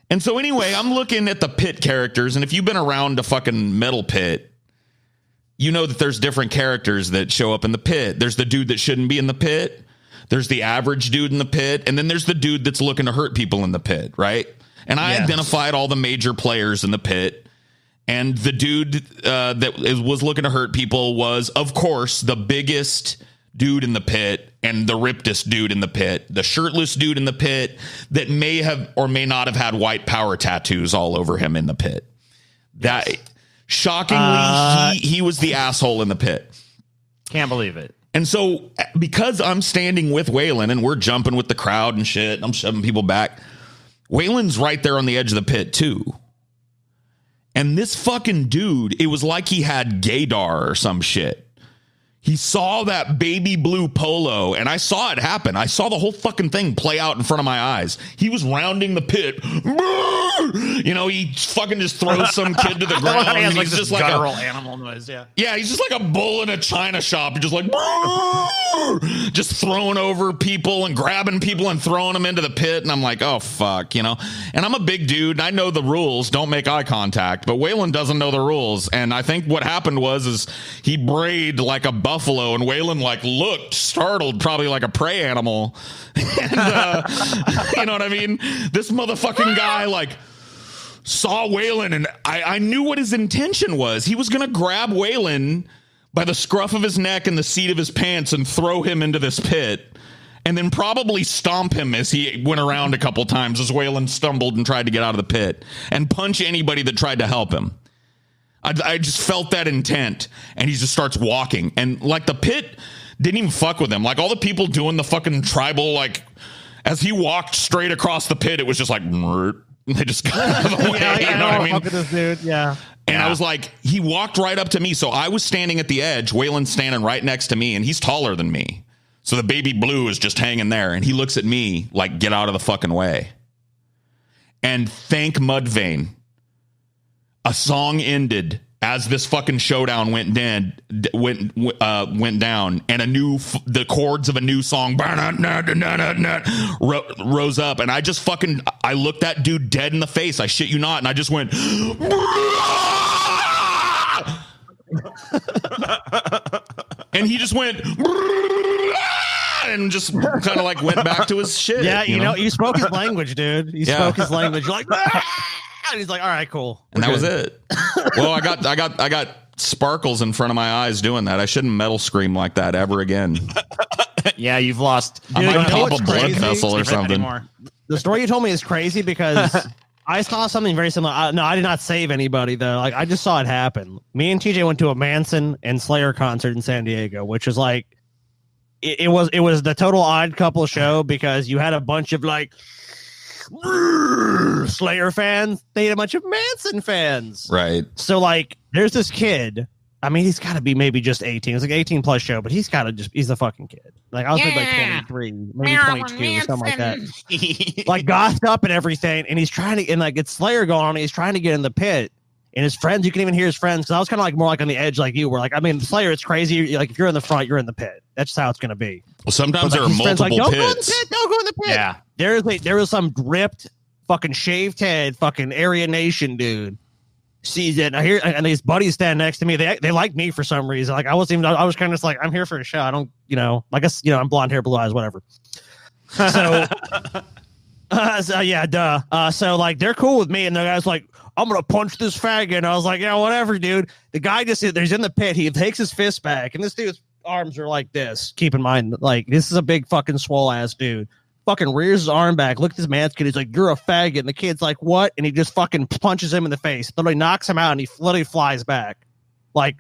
Speaker 4: And so anyway, I'm looking at the pit characters. And if you've been around a fucking metal pit, you know that there's different characters that show up in the pit. There's the dude that shouldn't be in the pit. There's the average dude in the pit. And then there's the dude that's looking to hurt people in the pit, right? And I identified all the major players in the pit. And the dude that was looking to hurt people was, of course, the biggest dude in the pit and the rippedest dude in the pit, the shirtless dude in the pit that may have or may not have had white power tattoos all over him in the pit. That shockingly, he was the asshole in the pit.
Speaker 2: Can't believe it.
Speaker 4: And so because I'm standing with Waylon and we're jumping with the crowd and shit, I'm shoving people back. Waylon's right there on the edge of the pit too. And this fucking dude, it was like he had gaydar or some shit. He saw that baby blue polo, and I saw it happen. I saw the whole fucking thing play out in front of my eyes. He was rounding the pit. You know, he fucking just throws some kid to the ground.
Speaker 2: He has like
Speaker 4: he's
Speaker 2: this
Speaker 4: just like
Speaker 2: guttural animal noise, yeah.
Speaker 4: Yeah, he's just like a bull in a china shop. He's just like, just throwing over people and grabbing people and throwing them into the pit. And I'm like, oh, fuck, you know. And I'm a big dude, and I know the rules. Don't make eye contact. But Waylon doesn't know the rules. And I think what happened is he brayed like a buffalo, and Waylon like looked startled, probably like a prey animal. And you know what I mean? This motherfucking guy like saw Waylon, and I knew what his intention was. He was gonna grab Waylon by the scruff of his neck and the seat of his pants and throw him into this pit, and then probably stomp him as he went around a couple times as Waylon stumbled and tried to get out of the pit, and punch anybody that tried to help him. I just felt that intent, and he just starts walking, and like the pit didn't even fuck with him. Like all the people doing the fucking tribal, like as he walked straight across the pit, it was just like they just got out of the way.
Speaker 3: Yeah,
Speaker 4: you know what I mean?
Speaker 3: Look at this dude. Yeah.
Speaker 4: And I was like, he walked right up to me. So I was standing at the edge. Waylon's standing right next to me, and he's taller than me. So the baby blue is just hanging there, and he looks at me like, get out of the fucking way. And thank Mudvayne, a song ended as this fucking showdown went down, and the chords of a new song rose up, and I looked that dude dead in the face. I shit you not, and I just went, and he just went, and just kind of like went back to his shit.
Speaker 3: Yeah, you know, you spoke his language, dude. You spoke his language. You're like, and he's like, all right, cool.
Speaker 4: And that was it. Well, I got sparkles in front of my eyes doing that. I shouldn't metal scream like that ever again.
Speaker 2: Yeah, you've lost.
Speaker 4: I might pop a blood vessel or something.
Speaker 3: The story you told me is crazy because I saw something very similar. No, I did not save anybody though. Like I just saw it happen. Me and TJ went to a Manson and Slayer concert in San Diego, which is like it was the total odd couple show because you had a bunch of like Slayer fans, they had a bunch of Manson fans,
Speaker 4: right?
Speaker 3: So like there's this kid, I mean he's got to be maybe just 18, it's like 18 plus show, but he's a fucking kid. Like I was like 23, maybe 22 or something like that. Like gothed up and everything, and he's trying to, and like it's Slayer going on, and he's trying to get in the pit, and his friends, you can even hear his friends, because I was kind of like more like on the edge like you were. Like I mean Slayer, it's crazy, like if you're in the front, you're in the pit. That's just how it's gonna be.
Speaker 4: Well, sometimes there are multiple
Speaker 3: don't
Speaker 4: pits.
Speaker 3: Don't go in the pit.
Speaker 2: Yeah.
Speaker 3: There was some ripped, fucking shaved head, fucking Aryan Nation dude. Sees it, and I hear, and these buddies stand next to me. They like me for some reason. Like I was kind of just like, I'm here for a show. I don't, I guess, I'm blonde hair, blue eyes, whatever. So, so yeah, duh. So like they're cool with me, and the guy's like, I'm gonna punch this faggot. And I was like, yeah, whatever, dude. The guy he's in the pit. He takes his fist back, and this dude's arms are like this. Keep in mind, like this is a big fucking swole ass dude. Fucking rears his arm back. Look at this man's kid. He's like, you're a faggot. And the kid's like, what? And he just fucking punches him in the face. Literally knocks him out, and he literally flies back. Like,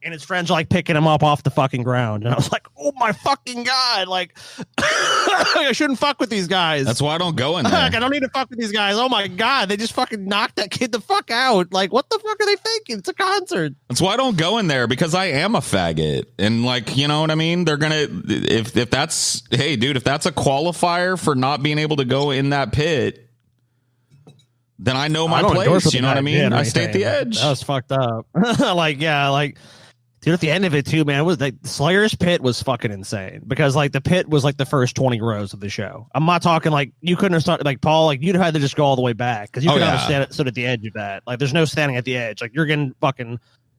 Speaker 3: and his friends are like picking him up off the fucking ground. And I was like, oh my fucking God. Like, I shouldn't fuck with these guys.
Speaker 4: That's why I don't go in there.
Speaker 3: Like, I don't need to fuck with these guys. Oh my God. They just fucking knocked that kid the fuck out. Like, what the fuck are they thinking? It's a concert.
Speaker 4: That's why I don't go in there, because I am a faggot. And like, you know what I mean? They're going to, if that's, hey dude, if that's a qualifier for not being able to go in that pit, then I know my place. You know what I mean? I stay at the edge.
Speaker 3: That was fucked up. Dude, at the end of it too, man, it was like Slayer's pit was fucking insane because like the pit was like the first 20 rows of the show. I'm not talking like you couldn't have started like Paul, like you'd have had to just go all the way back because you couldn't have stood at the edge of that. Like there's no standing at the edge. Like you're getting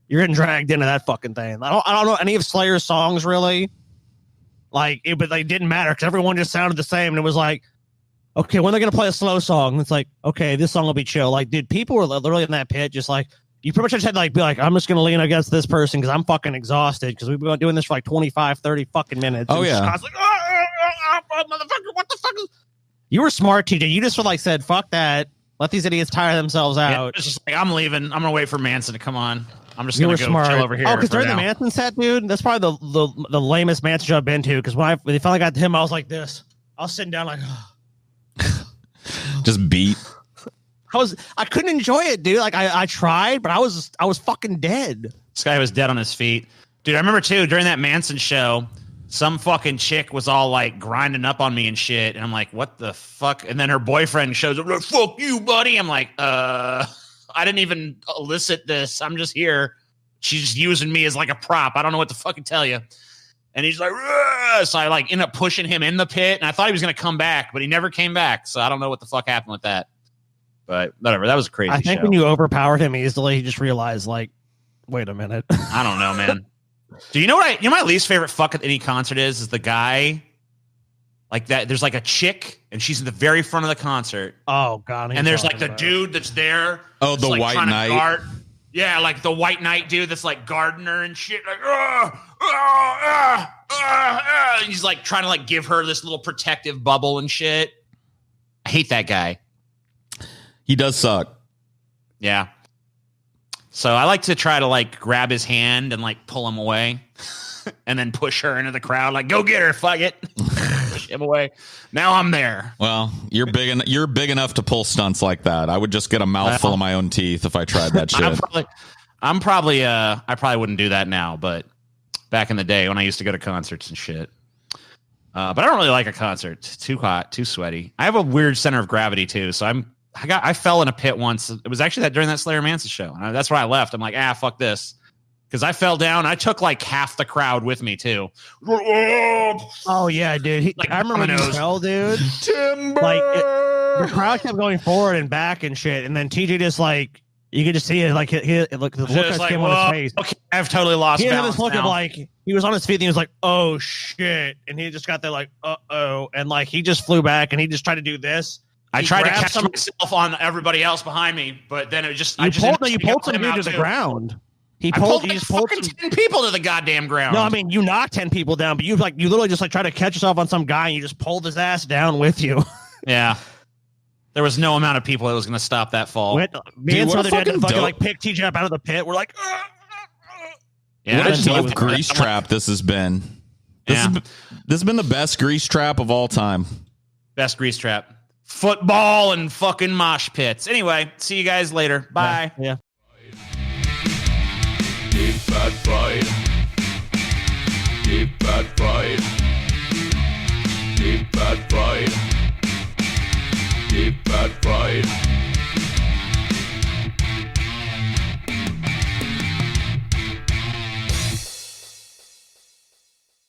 Speaker 3: dragged into that fucking thing. I don't know any of Slayer's songs really. But they didn't matter because everyone just sounded the same, and it was like, okay, when they're gonna play a slow song, it's like, okay, this song will be chill. Like, dude, people were literally in that pit, just like you pretty much just had to like be like, I'm just gonna lean against this person because I'm fucking exhausted because we've been doing this for like 25, 30 fucking minutes.
Speaker 4: Oh yeah,
Speaker 3: motherfucker, what the fuck? You were smart, TJ. You just like said, fuck that. Let these idiots tire themselves out.
Speaker 2: It's just like I'm leaving. I'm gonna wait for Manson to come on. I'm just gonna go chill over here.
Speaker 3: Oh, because during the Manson set, dude, that's probably the lamest Manson show I've been to. Because when they finally got to him, I was like this. I was sitting down like,
Speaker 4: just beat.
Speaker 3: I couldn't enjoy it, dude. Like I tried, but I was fucking dead.
Speaker 2: This guy was dead on his feet, dude. I remember too during that Manson show, some fucking chick was all like grinding up on me and shit, and I'm like, what the fuck? And then her boyfriend shows up, like, fuck you, buddy. I'm like, I didn't even elicit this. I'm just here. She's just using me as like a prop. I don't know what to fucking tell you. And he's like, "Rah!" So I like ended up pushing him in the pit, and I thought he was going to come back, but he never came back. So I don't know what the fuck happened with that. But whatever, that was a crazy.
Speaker 3: I think
Speaker 2: show.
Speaker 3: When you overpowered him easily, he just realized, like, wait a minute.
Speaker 2: I don't know, man. Do you know what my least favorite fuck at any concert is the guy. Like that, there's like a chick, and she's in the very front of the concert.
Speaker 3: Oh god!
Speaker 2: And there's like the dude that's there.
Speaker 4: Oh, the
Speaker 2: like
Speaker 4: white knight.
Speaker 2: Yeah, like the white knight dude that's like gardener and shit. Like, and he's like trying to like give her this little protective bubble and shit. I hate that guy.
Speaker 4: He does suck.
Speaker 2: Yeah. So I like to try to like grab his hand and like pull him away, and then push her into the crowd. Like, go get her, fuck it. Push him away. Now I'm there.
Speaker 4: Well, you're big enough to pull stunts like that. I would just get a mouthful of my own teeth if I tried that shit.
Speaker 2: I probably wouldn't do that now, but back in the day when I used to go to concerts and shit. But I don't really like a concert. Too hot, too sweaty. I have a weird center of gravity too, so I fell in a pit once. It was actually during that Slayer Manson show. That's why I left. I'm like, fuck this. Because I fell down. I took like half the crowd with me too.
Speaker 3: Oh yeah, dude. I remember when you fell, dude. Timber. Like the crowd kept going forward and back and shit, and then TJ just like you could just see it like the look just came on his face.
Speaker 2: Okay, I've totally lost.
Speaker 3: He had
Speaker 2: balance
Speaker 3: this look
Speaker 2: now.
Speaker 3: of like he was on his feet and he was like, oh shit, and he just got there like oh, and like he just flew back and he just tried to do this.
Speaker 2: I tried to catch myself on everybody else behind me, but then it just you
Speaker 3: pulled some dude to the ground.
Speaker 2: He pulled 10 people to the goddamn ground.
Speaker 3: No, I mean you knocked 10 people down, but you literally just like try to catch yourself on some guy and you just pulled his ass down with you.
Speaker 2: Yeah, there was no amount of people that was going to stop that fall.
Speaker 3: Me and some other dude fucking like pick TJ up out of the pit. We're like,
Speaker 4: what a dope grease trap this has been. This has been the best grease trap of all time.
Speaker 2: Best grease trap. Football and fucking mosh pits. Anyway, see you guys later. Bye.
Speaker 3: Yeah.
Speaker 1: Deep fat fried. Deep fat fried. Deep fat fried.